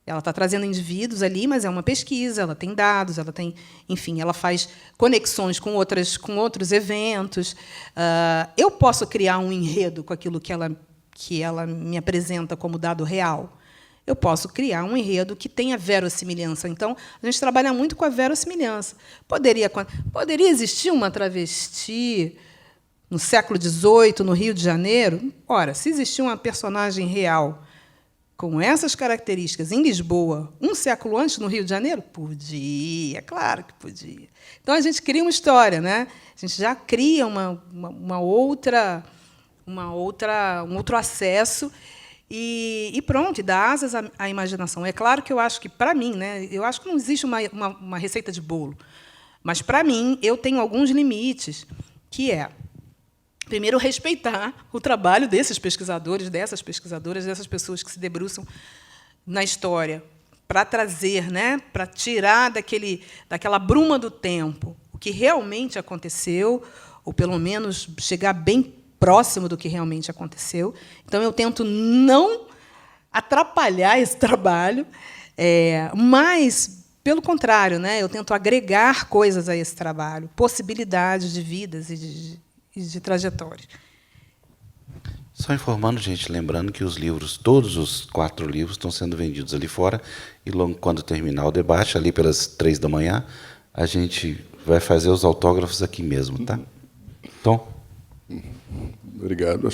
Ela está trazendo indivíduos ali, mas é uma pesquisa, ela tem dados, ela tem, enfim, ela faz conexões com outros eventos. Eu posso criar um enredo com aquilo que ela me apresenta como dado real. Eu posso criar um enredo que tenha verossimilhança. Então, a gente trabalha muito com a verossimilhança. Poderia existir uma travesti no século XVIII, no Rio de Janeiro? Ora, se existir uma personagem real com essas características em Lisboa, um século antes, no Rio de Janeiro? Podia, claro que podia. Então, a gente cria uma história, né? A gente já cria um outro acesso e pronto, e dá asas à imaginação. É claro que eu acho que, para mim, né, eu acho que não existe uma receita de bolo, mas, para mim, eu tenho alguns limites, que é, primeiro, respeitar o trabalho desses pesquisadores, dessas pesquisadoras, dessas pessoas que se debruçam na história, para trazer, né, para tirar daquela bruma do tempo o que realmente aconteceu, ou, pelo menos, chegar bem próximo do que realmente aconteceu. Então, eu tento não atrapalhar esse trabalho, mas, pelo contrário, né, eu tento agregar coisas a esse trabalho, possibilidades de vidas e de trajetórias. Só informando, gente, lembrando que os livros, todos os 4 livros, estão sendo vendidos ali fora, e logo quando terminar o debate, ali pelas 3h, a gente vai fazer os autógrafos aqui mesmo, tá? Tom? Obrigado.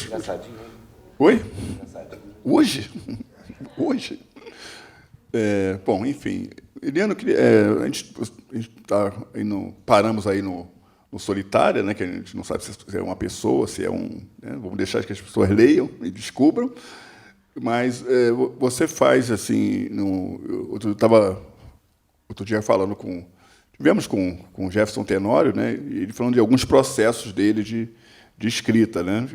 Oi? Hoje? Hoje? Bom, enfim, Eliana, a gente tá paramos aí no Solitária, né, que a gente não sabe se é uma pessoa, se é um... Né, vamos deixar que as pessoas leiam e descubram. Mas você faz, assim... Outro dia falando tivemos com o Jefferson Tenório, né, e ele falando de alguns processos dele de escrita, né,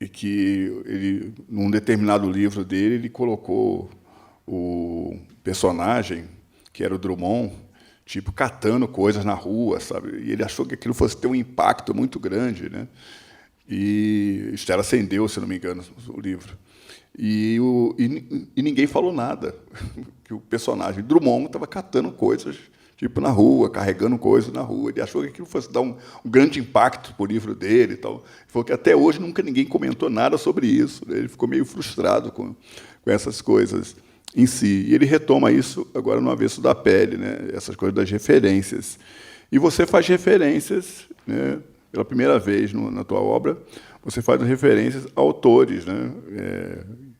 e que ele, num determinado livro dele, ele colocou o personagem, que era o Drummond, tipo, catando coisas na rua, sabe? E ele achou que aquilo fosse ter um impacto muito grande, né? E Estela acendeu, se não me engano, o livro. E ninguém falou nada. Que o personagem Drummond estava catando coisas, tipo, na rua, carregando coisas na rua. Ele achou que aquilo fosse dar um grande impacto para o livro dele e tal. Ele falou que até hoje nunca ninguém comentou nada sobre isso. Ele ficou meio frustrado com essas coisas em si. E ele retoma isso agora no Avesso da Pele, né? Essas coisas das referências. E você faz referências, né? Pela primeira vez na tua obra, você faz referências a autores, né?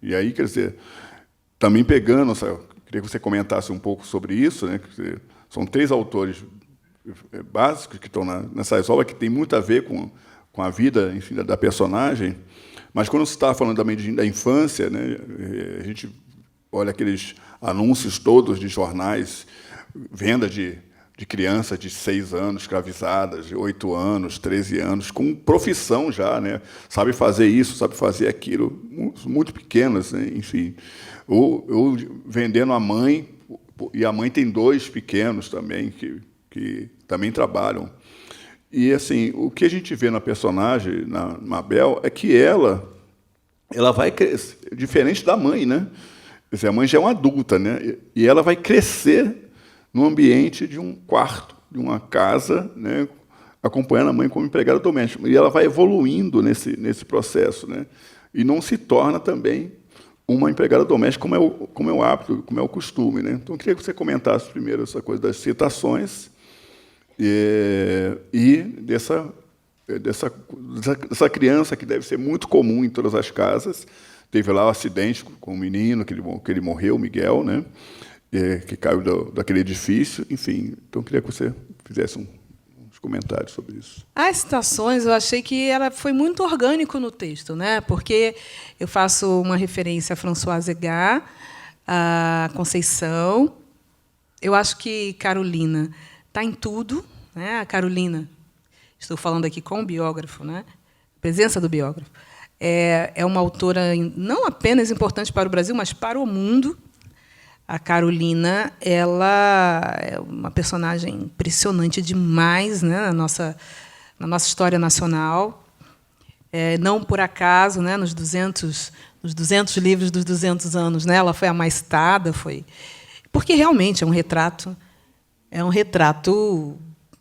E aí, quer dizer, também pegando, queria que você comentasse um pouco sobre isso, né? São 3 autores básicos que estão nessas obras, que tem muito a ver com a vida, enfim, da personagem, mas quando você está falando também da infância, né? A gente olha aqueles anúncios todos de jornais, venda de crianças de 6 anos, escravizadas, de 8 anos, 13 anos, com profissão já, né? Sabe fazer isso, sabe fazer aquilo, muito pequenas, né? Enfim. Ou vendendo a mãe, e a mãe tem 2 pequenos também, que também trabalham. E, assim, o que a gente vê na personagem, na Mabel, é que ela vai crescer, diferente da mãe, né? Quer dizer, a mãe já é uma adulta, né? E ela vai crescer no ambiente de um quarto, de uma casa, né? Acompanhando a mãe como empregada doméstica. E ela vai evoluindo nesse processo, né? E não se torna também uma empregada doméstica como é o hábito, como é o costume, né? Então, eu queria que você comentasse primeiro essa coisa das citações e dessa criança que deve ser muito comum em todas as casas. Teve lá um acidente com um menino, que ele morreu, Miguel, né? Que caiu daquele edifício. Enfim, então eu queria que você fizesse uns comentários sobre isso. As citações, eu achei que ela foi muito orgânico no texto, né? Porque eu faço uma referência a Françoise Egar, a Conceição. Eu acho que Carolina está em tudo, né? A Carolina, estou falando aqui com o biógrafo, né? Presença do biógrafo. É uma autora não apenas importante para o Brasil, mas para o mundo. A Carolina, ela é uma personagem impressionante demais, né, na nossa história nacional. Não por acaso, né, nos 200 livros dos 200 anos, né, ela foi a mais citada, porque realmente é um retrato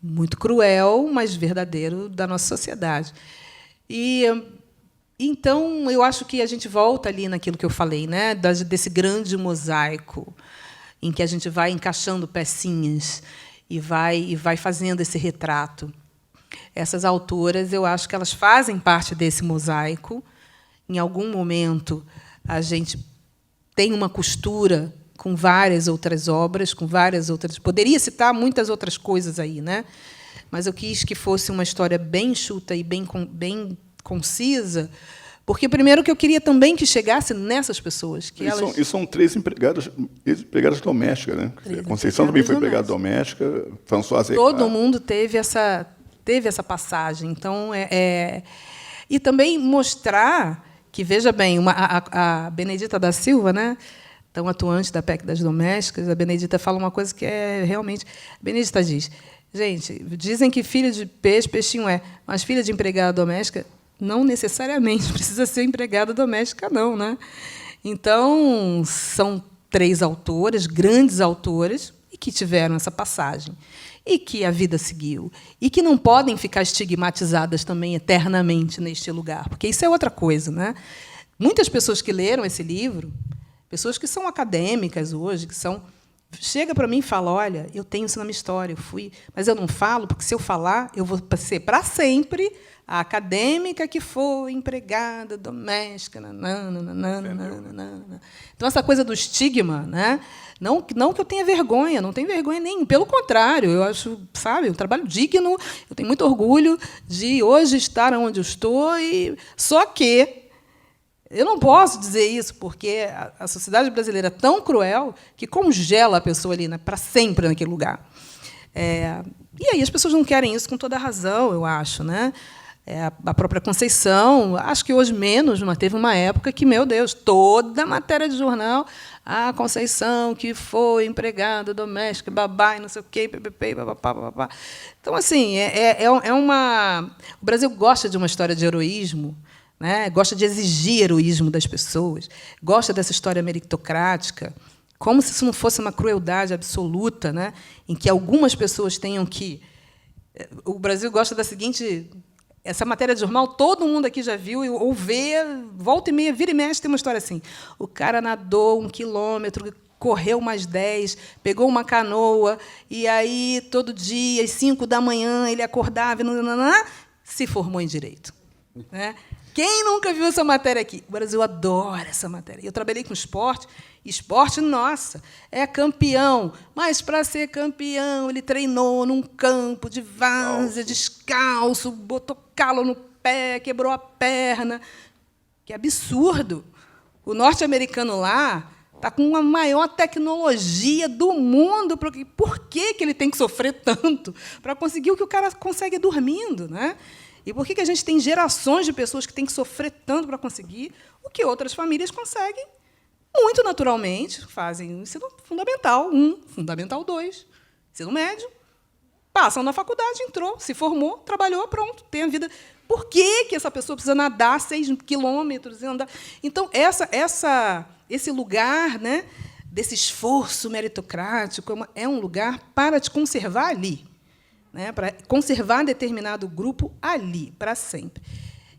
muito cruel, mas verdadeiro da nossa sociedade. Então, eu acho que a gente volta ali naquilo que eu falei, né, desse grande mosaico, em que a gente vai encaixando pecinhas e vai fazendo esse retrato. Essas autoras, eu acho que elas fazem parte desse mosaico. Em algum momento, a gente tem uma costura com várias outras obras, com várias outras... Poderia citar muitas outras coisas aí, né? Mas eu quis que fosse uma história bem enxuta e bem concisa, porque, primeiro, que eu queria também que chegasse nessas pessoas. E são 3 empregadas domésticas, né? A Conceição também foi empregada doméstica, Françoise Egar. Todo mundo teve essa passagem. Então, e também mostrar que, veja bem, a Benedita da Silva, né, tão atuante da PEC das domésticas, a Benedita fala uma coisa que é realmente... A Benedita diz, gente, dizem que filho de peixe, peixinho é, mas filha de empregada doméstica não necessariamente precisa ser empregada doméstica, não, né? Então, são 3 autoras, grandes autoras, e que tiveram essa passagem, e que a vida seguiu, e que não podem ficar estigmatizadas também eternamente neste lugar, porque isso é outra coisa, né? Muitas pessoas que leram esse livro, pessoas que são acadêmicas hoje, que são chega para mim e fala, olha, eu tenho isso na minha história, eu fui, mas eu não falo, porque se eu falar, eu vou ser para sempre a acadêmica que foi empregada doméstica. Então, essa coisa do estigma, né? Não que eu tenha vergonha, não tenho vergonha nenhuma. Pelo contrário, eu acho, sabe, um trabalho digno, eu tenho muito orgulho de hoje estar onde eu estou, só que eu não posso dizer isso, porque a sociedade brasileira é tão cruel que congela a pessoa ali, né, para sempre naquele lugar. E aí as pessoas não querem isso com toda a razão, eu acho, né? A própria Conceição, acho que hoje menos, mas teve uma época que, meu Deus, toda matéria de jornal, a Conceição, que foi empregada doméstica, babá, e não sei o quê, papapá. Então, assim, o Brasil gosta de uma história de heroísmo, né? Gosta de exigir heroísmo das pessoas, gosta dessa história meritocrática, como se isso não fosse uma crueldade absoluta, né? Em que algumas pessoas tenham que... O Brasil gosta da seguinte... Essa matéria de jornal, todo mundo aqui já viu, ou vê, volta e meia, vira e mexe, tem uma história assim. O cara nadou 1 quilômetro, correu mais 10, pegou uma canoa, e aí, todo dia, às 5 da manhã, ele acordava, se formou em Direito. Né? Quem nunca viu essa matéria aqui? O Brasil adora essa matéria. Eu trabalhei com esporte. Esporte, nossa, é campeão. Mas, para ser campeão, ele treinou num campo de várzea, descalço, botou calo no pé, quebrou a perna. Que absurdo! O norte-americano lá está com a maior tecnologia do mundo. Por que ele tem que sofrer tanto para conseguir o que o cara consegue dormindo? Né? E por que a gente tem gerações de pessoas que têm que sofrer tanto para conseguir o que outras famílias conseguem muito naturalmente? Fazem o ensino fundamental 1, fundamental 2, ensino médio, passam na faculdade, entrou, se formou, trabalhou, pronto, tem a vida. Por que essa pessoa precisa nadar 6 quilômetros e andar? Então, esse lugar, né, desse esforço meritocrático é um lugar para te conservar ali, né, para conservar determinado grupo ali, para sempre.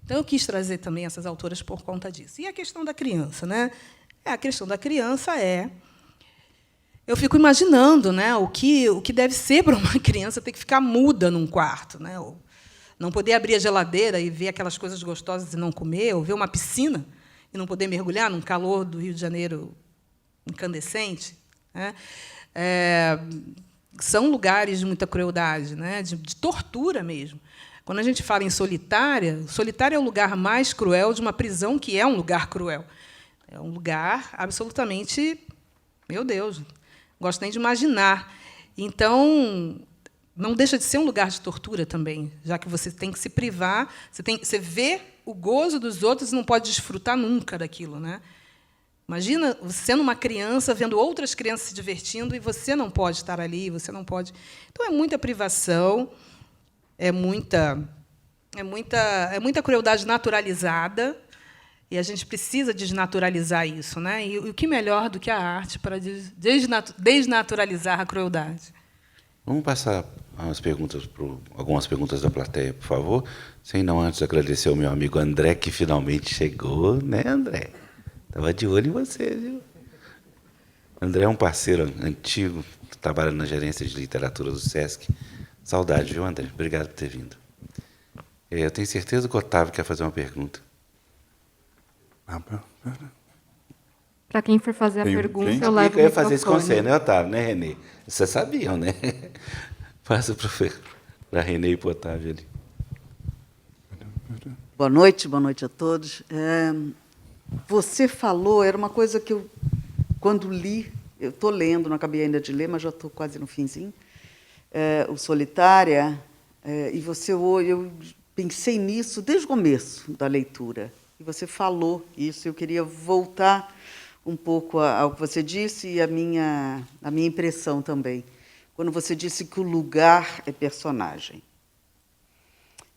Então, eu quis trazer também essas autoras por conta disso. E a questão da criança, né? A questão da criança eu fico imaginando, né, o que deve ser para uma criança ter que ficar muda num quarto, né? Ou não poder abrir a geladeira e ver aquelas coisas gostosas e não comer, ou ver uma piscina e não poder mergulhar num calor do Rio de Janeiro incandescente. Né? São lugares de muita crueldade, né? de tortura mesmo. Quando a gente fala em Solitária, Solitária é o lugar mais cruel de uma prisão que é um lugar cruel. É um lugar absolutamente... Meu Deus, não gosto nem de imaginar. Então, não deixa de ser um lugar de tortura também, já que você tem que se privar, você vê o gozo dos outros e não pode desfrutar nunca daquilo. Né? Imagina você sendo uma criança, vendo outras crianças se divertindo, e você não pode estar ali, você não pode... Então, é muita privação, é muita crueldade naturalizada, e a gente precisa desnaturalizar isso. Né? E o que melhor do que a arte para desnaturalizar a crueldade? Vamos passar algumas perguntas da plateia, por favor. Sem não antes agradecer ao meu amigo André, que finalmente chegou, né, André? Estava de olho em você, viu? André é um parceiro antigo, trabalha na gerência de literatura do SESC. Saudade, viu, André? Obrigado por ter vindo. Eu tenho certeza que o Otávio quer fazer uma pergunta. Para quem for fazer a pergunta, eu levo levo o microfone. Eu ia fazer isso com você, né, Otávio? Né, Renê? Vocês sabiam, né? Passa para a Renê e para o Otávio ali. Boa noite a todos. Você falou, era uma coisa que eu, quando li, eu estou lendo, não acabei ainda de ler, mas já estou quase no finzinho, o Solitária, e eu pensei nisso desde o começo da leitura. E você falou isso, eu queria voltar um pouco ao que você disse e a minha impressão também. Quando você disse que o lugar é personagem.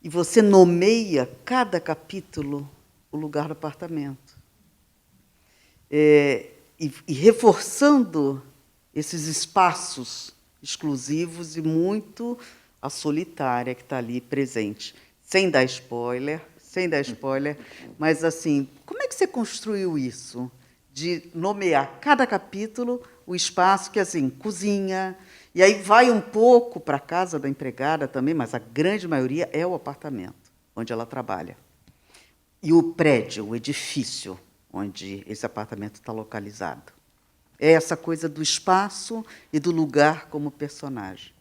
E você nomeia cada capítulo o lugar do apartamento. E reforçando esses espaços exclusivos e muito a Solitária que está ali presente. Sem dar spoiler, mas, assim, como é que você construiu isso? De nomear cada capítulo o espaço que, assim, cozinha, e aí vai um pouco para a casa da empregada também, mas a grande maioria é o apartamento onde ela trabalha. E o prédio, o edifício onde esse apartamento está localizado. É essa coisa do espaço e do lugar como personagem.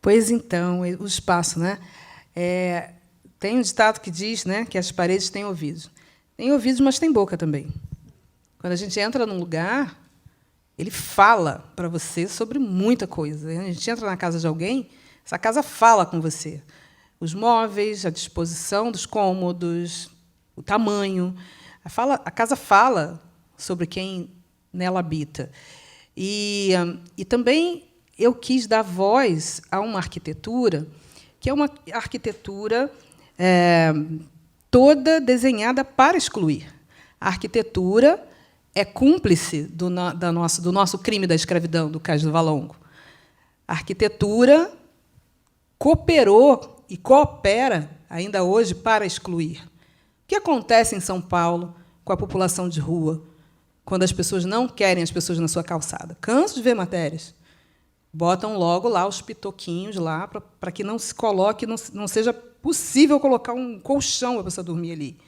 Pois então, o espaço, né? Tem um ditado que diz, né, que as paredes têm ouvidos. Tem ouvidos, mas tem boca também. Quando a gente entra num lugar, ele fala para você sobre muita coisa. A gente entra na casa de alguém, essa casa fala com você. Os móveis, a disposição dos cômodos, o tamanho. A casa fala sobre quem nela habita. E também eu quis dar voz a uma arquitetura que é uma arquitetura toda desenhada para excluir. A arquitetura é cúmplice do nosso crime da escravidão, do Cais do Valongo. A arquitetura cooperou e coopera, ainda hoje, para excluir. O que acontece em São Paulo com a população de rua, quando as pessoas não querem as pessoas na sua calçada? Canso de ver matérias. Botam logo lá os pitoquinhos lá para que não se coloque, não seja possível colocar um colchão para a pessoa dormir ali.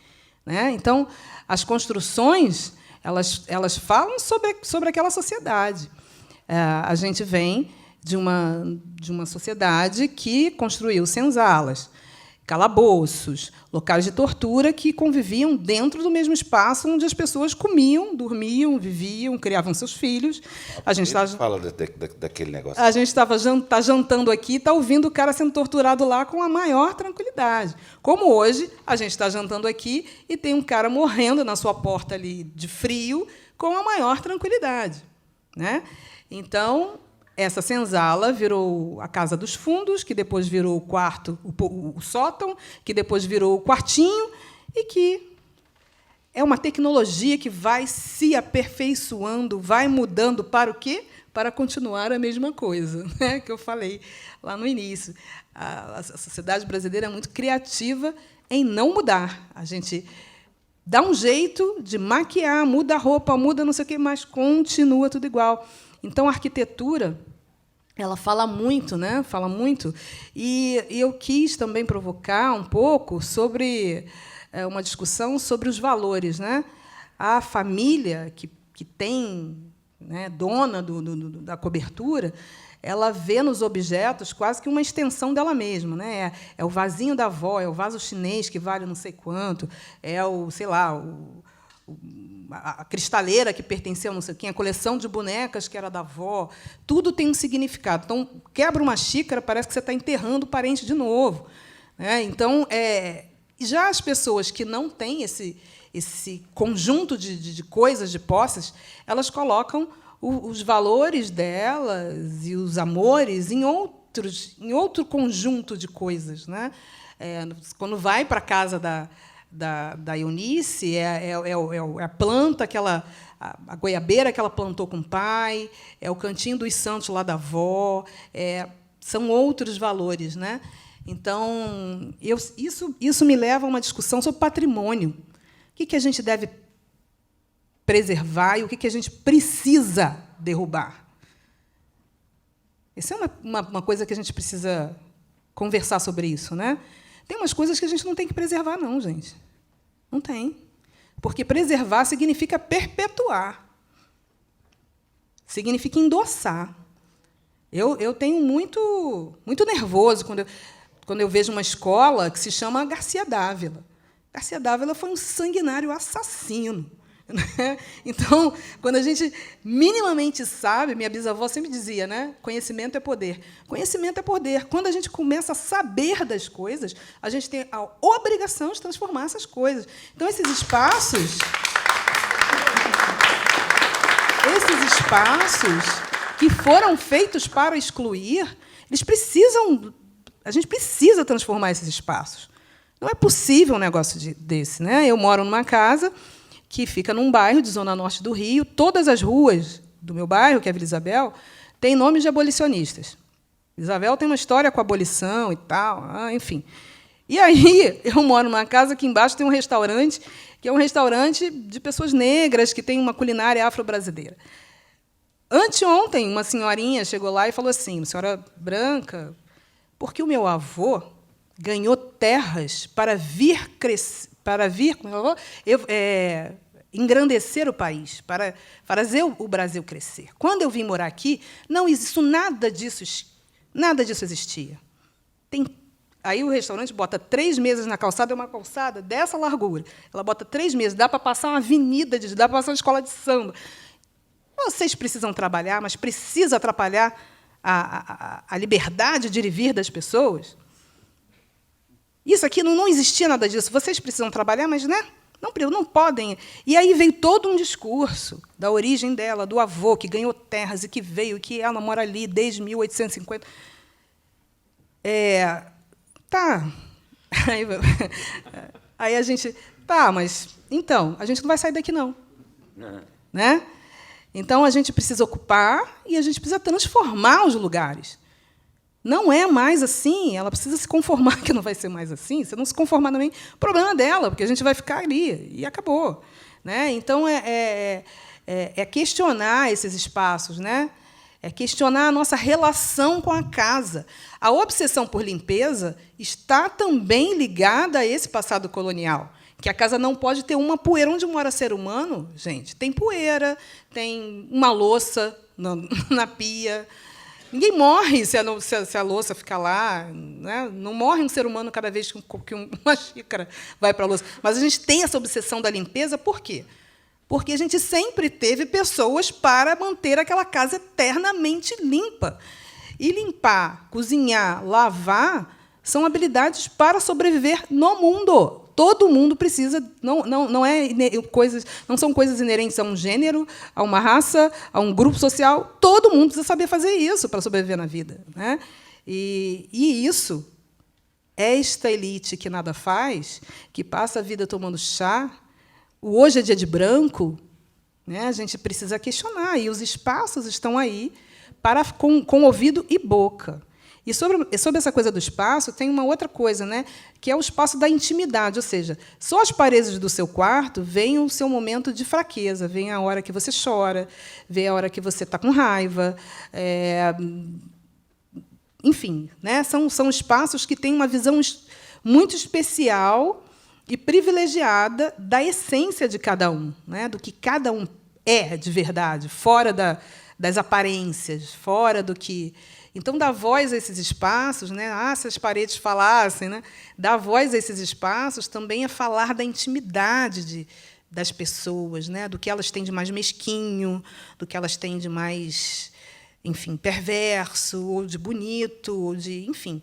Né? Então, as construções elas falam sobre aquela sociedade. A gente vem de uma sociedade que construiu senzalas, calabouços, locais de tortura que conviviam dentro do mesmo espaço onde as pessoas comiam, dormiam, viviam, criavam seus filhos. A gente fala daquele negócio. A gente está jantando aqui e está ouvindo o cara sendo torturado lá com a maior tranquilidade. Como hoje, a gente está jantando aqui e tem um cara morrendo na sua porta ali de frio com a maior tranquilidade. Né? Então, essa senzala virou a casa dos fundos, que depois virou o quarto, o sótão, que depois virou o quartinho, e que é uma tecnologia que vai se aperfeiçoando, vai mudando para o quê? Para continuar a mesma coisa, né, que eu falei lá no início. A sociedade brasileira é muito criativa em não mudar. A gente dá um jeito de maquiar, muda a roupa, muda não sei o quê, mas continua tudo igual. Então, a arquitetura ela fala muito, né? Fala muito. E eu quis também provocar um pouco sobre uma discussão sobre os valores, né? A família que tem, né, dona da cobertura, ela vê nos objetos quase que uma extensão dela mesma, né? É o vasinho da avó, é o vaso chinês que vale não sei quanto, é o, sei lá, a cristaleira que pertenceu a não sei quem, a coleção de bonecas que era da avó, tudo tem um significado. Então, quebra uma xícara, parece que você está enterrando o parente de novo. Né? Então, já as pessoas que não têm esse conjunto de coisas, de posses, elas colocam os valores delas e os amores em outro conjunto de coisas. Né? Quando vai para a casa da Eunice, a planta, a goiabeira que ela plantou com o pai, é o cantinho dos santos lá da avó, são outros valores. Né? Então, isso me leva a uma discussão sobre patrimônio. O que a gente deve preservar e o que a gente precisa derrubar? Essa é uma coisa que a gente precisa conversar sobre isso. Né? Tem umas coisas que a gente não tem que preservar, não, gente. Não tem. Porque preservar significa perpetuar. Significa endossar. Eu tenho muito nervoso quando eu vejo uma escola que se chama Garcia Dávila. Garcia Dávila foi um sanguinário assassino. Né? Então, quando a gente minimamente sabe, minha bisavó sempre dizia, né? Conhecimento é poder. Conhecimento é poder. Quando a gente começa a saber das coisas, a gente tem a obrigação de transformar essas coisas. Então, esses espaços que foram feitos para excluir, a gente precisa transformar esses espaços. Não é possível um negócio desse. Né? Eu moro numa casa que fica num bairro de zona norte do Rio. Todas as ruas do meu bairro, que é a Vila Isabel, têm nomes de abolicionistas. Isabel tem uma história com a abolição e tal, enfim. E aí eu moro numa casa que embaixo tem um restaurante, que é um restaurante de pessoas negras, que tem uma culinária afro-brasileira. Anteontem, uma senhorinha chegou lá e falou assim, uma senhora branca, porque o meu avô ganhou terras para vir crescer, engrandecer o país, para fazer o Brasil crescer. Quando eu vim morar aqui, nada disso existia. Aí o restaurante bota 3 mesas na calçada, é uma calçada dessa largura. Ela bota 3 mesas, dá para passar uma avenida, dá para passar uma escola de samba. Vocês precisam trabalhar, mas precisa atrapalhar a liberdade de ir e vir das pessoas? Isso aqui não existia nada disso. Vocês precisam trabalhar, mas não podem. E aí veio todo um discurso da origem dela, do avô, que ganhou terras e que veio, que ela mora ali desde 1850. Tá. Aí a gente... Tá, mas... Então, a gente não vai sair daqui, não. Né? Então, a gente precisa ocupar e a gente precisa transformar os lugares. Não é mais assim, ela precisa se conformar que não vai ser mais assim. Se não se conformar também, problema dela, porque a gente vai ficar ali, e acabou. Né? Então, é questionar esses espaços, né? É questionar a nossa relação com a casa. A obsessão por limpeza está também ligada a esse passado colonial, que a casa não pode ter uma poeira. Onde mora ser humano, gente, tem poeira, tem uma louça na pia. Ninguém morre se a louça ficar lá. Né? Não morre um ser humano cada vez que uma xícara vai para a louça. Mas a gente tem essa obsessão da limpeza, por quê? Porque a gente sempre teve pessoas para manter aquela casa eternamente limpa. E limpar, cozinhar, lavar são habilidades para sobreviver no mundo. Todo mundo precisa, não são coisas inerentes a um gênero, a uma raça, a um grupo social. Todo mundo precisa saber fazer isso para sobreviver na vida. Né? E isso, esta elite que nada faz, que passa a vida tomando chá, o hoje é dia de branco, né? A gente precisa questionar, e os espaços estão aí com ouvido e boca. E sobre essa coisa do espaço, tem uma outra coisa, né, que é o espaço da intimidade, ou seja, só as paredes do seu quarto vem o seu momento de fraqueza, vem a hora que você chora, vem a hora que você está com raiva. Enfim, né, são espaços que têm uma visão muito especial e privilegiada da essência de cada um, né, do que cada um é de verdade, fora das aparências, fora do que... Então, dar voz a esses espaços, né? Se as paredes falassem, né? Dar voz a esses espaços também é falar da intimidade das pessoas, né? Do que elas têm de mais mesquinho, do que elas têm de mais, enfim, perverso, ou de bonito, ou de, enfim.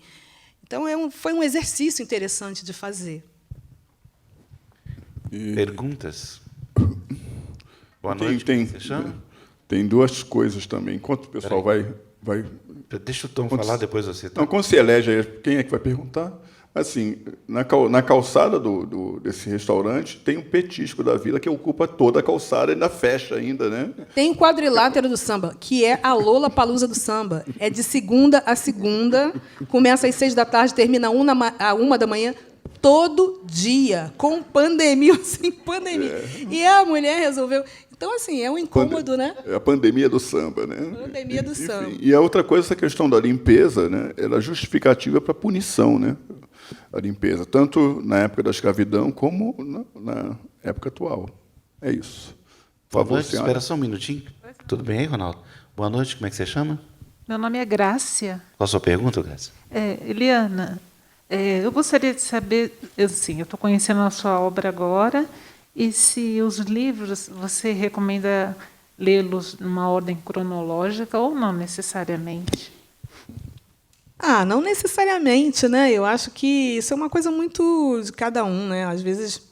Então, foi um exercício interessante de fazer. Perguntas? Boa noite. Você chama? Tem 2 coisas também. Enquanto o pessoal vai... Deixa o Tom falar, depois você. Então, quando se elege, quem é que vai perguntar? Assim, na calçada desse restaurante, tem um petisco da vila que ocupa toda a calçada e ainda fecha ainda, né? Tem o quadrilátero do samba, que é a Lollapalooza do samba. É de segunda a segunda, começa às 6 da tarde, termina à 1 da manhã, todo dia, com pandemia ou sem pandemia. E a mulher resolveu... Então, assim, é um incômodo, né? É a pandemia do samba, né? Pandemia do samba. E a outra coisa, essa questão da limpeza, né? Ela é justificativa para punição, né? A limpeza, tanto na época da escravidão como na época atual. É isso. Por favor, senhora. Espera só um minutinho. Tudo bem aí, Ronaldo? Boa noite, como é que você chama? Meu nome é Grácia. Qual a sua pergunta, Grácia? Eliana, eu gostaria de saber, assim, eu estou conhecendo a sua obra agora, e se os livros você recomenda lê-los numa ordem cronológica ou não necessariamente? Não necessariamente, né? Eu acho que isso é uma coisa muito de cada um, né? Às vezes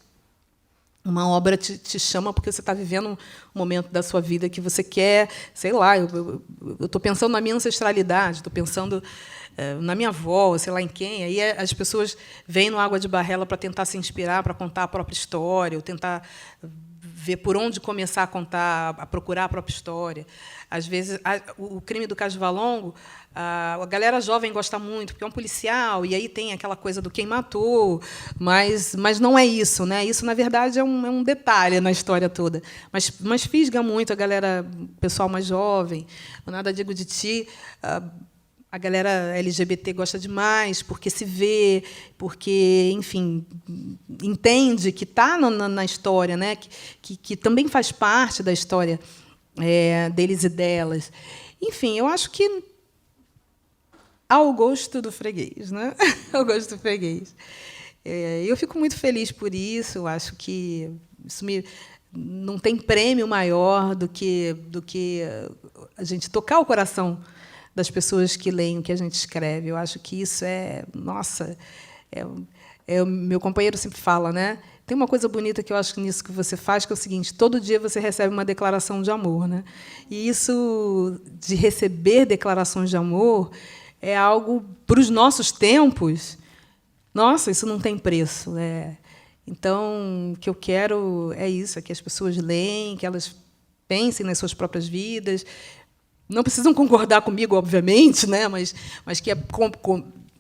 uma obra te chama porque você está vivendo um momento da sua vida que você quer, sei lá, eu estou pensando na minha ancestralidade, estou pensando na minha avó, sei lá em quem. Aí as pessoas vêm no Água de Barrela para tentar se inspirar, para contar a própria história, ou tentar ver por onde começar a contar, a procurar a própria história. Às vezes, o Crime do Cais do Valongo, a galera jovem gosta muito, porque é um policial, e aí tem aquela coisa do quem matou, mas não é isso, né? Isso, na verdade, é um detalhe na história toda. Mas fisga muito a galera, o pessoal mais jovem. O Nada Digo de Ti, a galera LGBT gosta demais, porque se vê, porque, enfim, entende que está na história, né? Que também faz parte da história deles e delas. Enfim, eu acho que ao gosto do freguês, né? Ao gosto do freguês. Eu fico muito feliz por isso. Eu acho que isso não tem prêmio maior do que a gente tocar o coração das pessoas que leem o que a gente escreve. Eu acho que isso nossa, o meu companheiro sempre fala, né? Tem uma coisa bonita que eu acho nisso que você faz, que é o seguinte: todo dia você recebe uma declaração de amor, né? E isso de receber declarações de amor é algo, para os nossos tempos, nossa, isso não tem preço. Então, o que eu quero é isso, é que as pessoas leem, que elas pensem nas suas próprias vidas. Não precisam concordar comigo, obviamente, né? mas que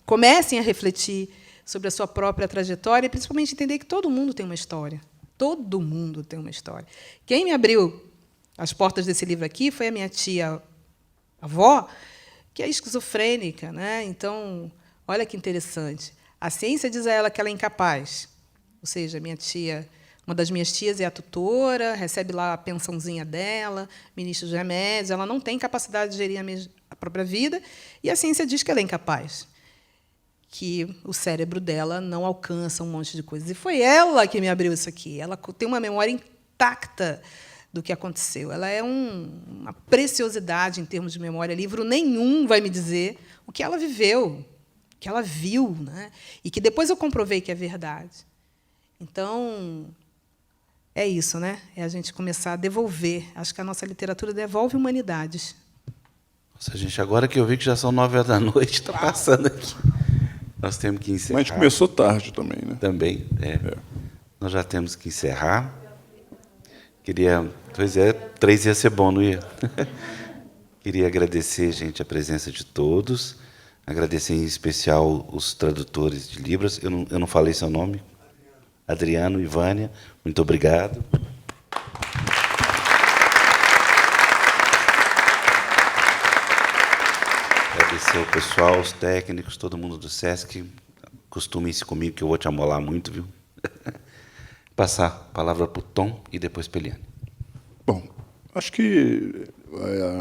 comecem a refletir sobre a sua própria trajetória e, principalmente, entender que todo mundo tem uma história. Todo mundo tem uma história. Quem me abriu as portas desse livro aqui foi a minha tia-avó, que é esquizofrênica, né? Então, olha que interessante. A ciência diz a ela que ela é incapaz. Ou seja, minha tia, uma das minhas tias é a tutora, recebe lá a pensãozinha dela, ministra de remédios, ela não tem capacidade de gerir a própria vida, e a ciência diz que ela é incapaz, que o cérebro dela não alcança um monte de coisas. E foi ela que me abriu isso aqui. Ela tem uma memória intacta do que aconteceu. Ela é uma preciosidade em termos de memória. Livro nenhum vai me dizer o que ela viveu, o que ela viu, né? E que depois eu comprovei que é verdade. Então, é isso, né? É a gente começar a devolver. Acho que a nossa literatura devolve humanidades. Nossa, gente, agora que eu vi que já são 9 horas da noite, está passando aqui. Nós temos que encerrar. Mas a gente começou tarde também, né? Também, Nós já temos que encerrar. Pois 3 ia ser bom, não ia? Queria agradecer, gente, a presença de todos. Agradecer em especial os tradutores de Libras. Eu não falei seu nome. Adriano e Vânia, muito obrigado. Agradecer ao pessoal, os técnicos, todo mundo do SESC. Acostumem-se comigo, que eu vou te amolar muito, viu? Passar a palavra para o Tom e depois para a Eliane. Bom, acho que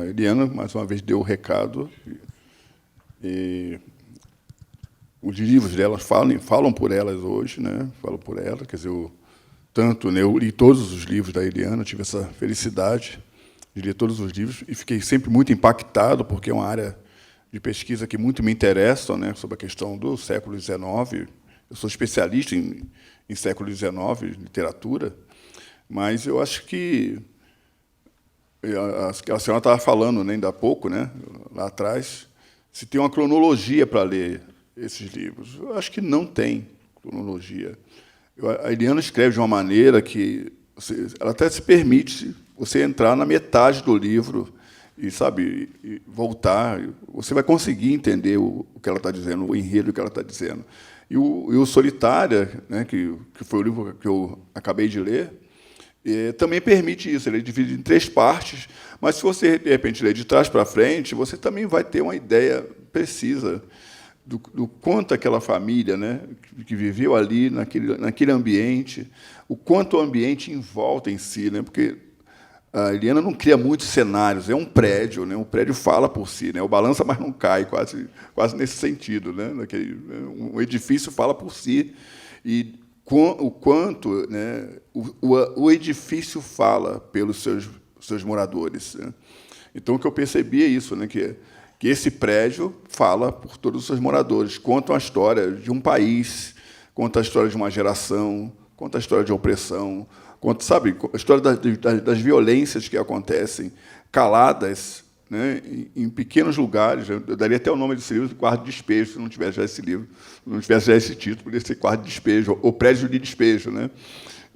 a Eliana, mais uma vez, deu o recado. E os livros delas falam por elas hoje, né? Falam por ela, quer dizer, eu li todos os livros da Eliana, tive essa felicidade de ler todos os livros e fiquei sempre muito impactado, porque é uma área de pesquisa que muito me interessa, né? Sobre a questão do século XIX. Eu sou especialista em século XIX, literatura, mas eu acho que a senhora estava falando, né, ainda há pouco, né, lá atrás, se tem uma cronologia para ler esses livros. Eu acho que não tem cronologia. A Eliana escreve de uma maneira que ela até se permite você entrar na metade do livro e, sabe, e voltar. Você vai conseguir entender o que ela está dizendo, o enredo que ela está dizendo. E o Solitária, né, que foi o livro que eu acabei de ler, também permite isso. Ele é dividido em 3 partes, mas se você, de repente, ler de trás para frente, você também vai ter uma ideia precisa do quanto aquela família, né, que viveu ali, naquele ambiente, o quanto o ambiente envolta em si, né, porque a Eliana não cria muitos cenários, é um prédio, né, um prédio fala por si, né, o balança, mas não cai, quase nesse sentido, né, um edifício fala por si, e o quanto, né, o edifício fala pelos seus moradores, né. Então, o que eu percebi é isso, né, que esse prédio fala por todos os seus moradores, conta a história de um país, conta a história de uma geração, conta a história de opressão, conta, sabe, a história das violências que acontecem, caladas, né, em pequenos lugares. Eu daria até o nome desse livro, Quarto de Despejo, se não tivesse já esse livro, se não tivesse já esse título, poderia ser Quarto de Despejo, ou Prédio de Despejo, né?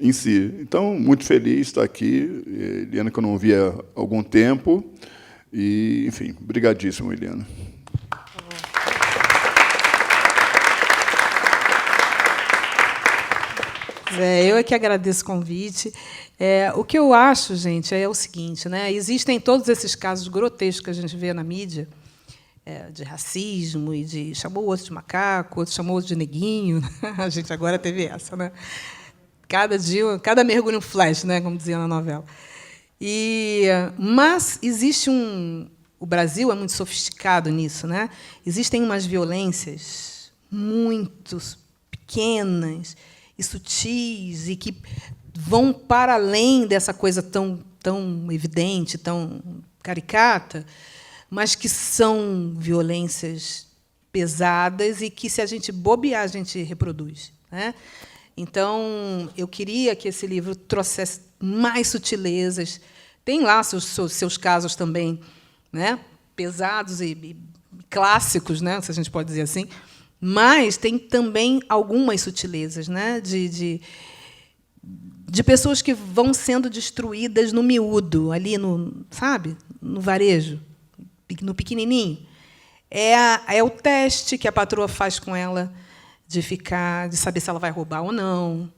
em si. Então, muito feliz de estar aqui. Eliana, que eu não via há algum tempo. E, enfim, brigadíssimo, Eliana. Eu é que agradeço o convite. O que eu acho, gente, é o seguinte, né? Existem todos esses casos grotescos que a gente vê na mídia, de racismo, e de chamou o outro de macaco, outro chamou o outro de neguinho. A gente agora teve essa, né? Cada dia, cada mergulho um flash, né? Como dizia na novela. Mas existe o Brasil é muito sofisticado nisso, né? Existem umas violências muito pequenas e sutis e que vão para além dessa coisa tão evidente, tão caricata, mas que são violências pesadas e que, se a gente bobear, a gente reproduz, né? Então, eu queria que esse livro trouxesse mais sutilezas. Tem lá seus casos também, né, pesados e clássicos, né, se a gente pode dizer assim, mas tem também algumas sutilezas, né, de pessoas que vão sendo destruídas no miúdo, ali sabe, no varejo, no pequenininho. É o teste que a patroa faz com ela de saber se ela vai roubar ou não,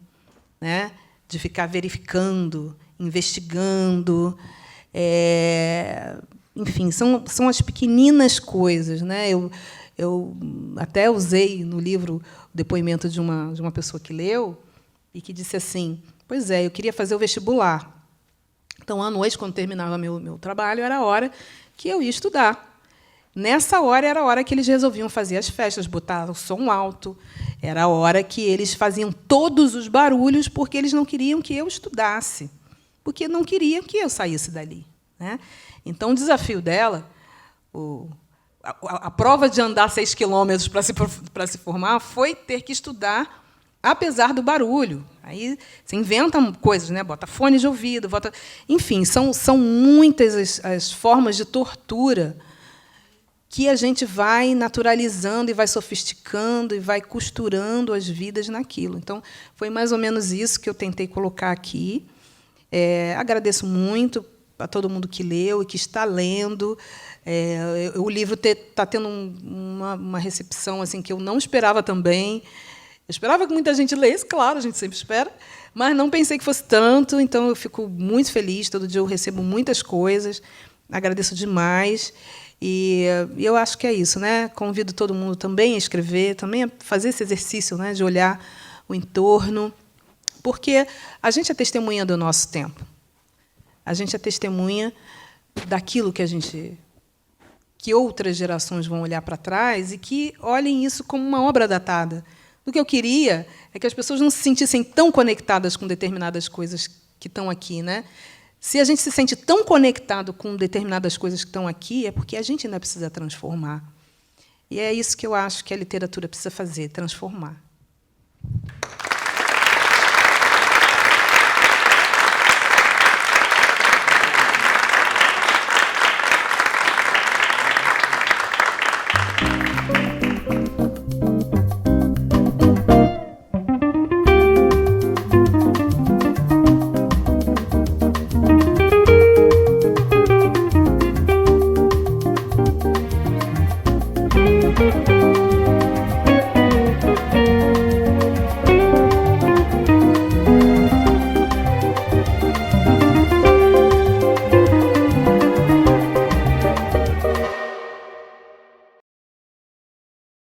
né, de ficar verificando, investigando, enfim, são as pequeninas coisas, né? Eu até usei no livro o depoimento de uma pessoa que leu e que disse assim: pois é, eu queria fazer o vestibular. Então, à noite, quando terminava meu trabalho, era a hora que eu ia estudar. Nessa hora era a hora que eles resolviam fazer as festas, botar o som alto. Era a hora que eles faziam todos os barulhos, porque eles não queriam que eu estudasse, porque não queriam que eu saísse dali, né? Então, o desafio dela, a prova de andar 6 quilômetros para se formar, foi ter que estudar, apesar do barulho. Aí você inventa coisas, né? Bota fone de ouvido, enfim, são muitas as formas de tortura que a gente vai naturalizando e vai sofisticando e vai costurando as vidas naquilo. Então, foi mais ou menos isso que eu tentei colocar aqui. Agradeço muito a todo mundo que leu e que está lendo. O livro está tendo uma recepção assim que eu não esperava também. Eu esperava que muita gente lesse, claro, a gente sempre espera, mas não pensei que fosse tanto, então eu fico muito feliz. Todo dia eu recebo muitas coisas, agradeço demais. E eu acho que é isso, né? Convido todo mundo também a escrever, também a fazer esse exercício, né, de olhar o entorno, porque a gente é testemunha do nosso tempo. A gente é testemunha daquilo que outras gerações vão olhar para trás e que olhem isso como uma obra datada. O que eu queria é que as pessoas não se sentissem tão conectadas com determinadas coisas que estão aqui, né? Se a gente se sente tão conectado com determinadas coisas que estão aqui, é porque a gente ainda precisa transformar. E é isso que eu acho que a literatura precisa fazer, transformar.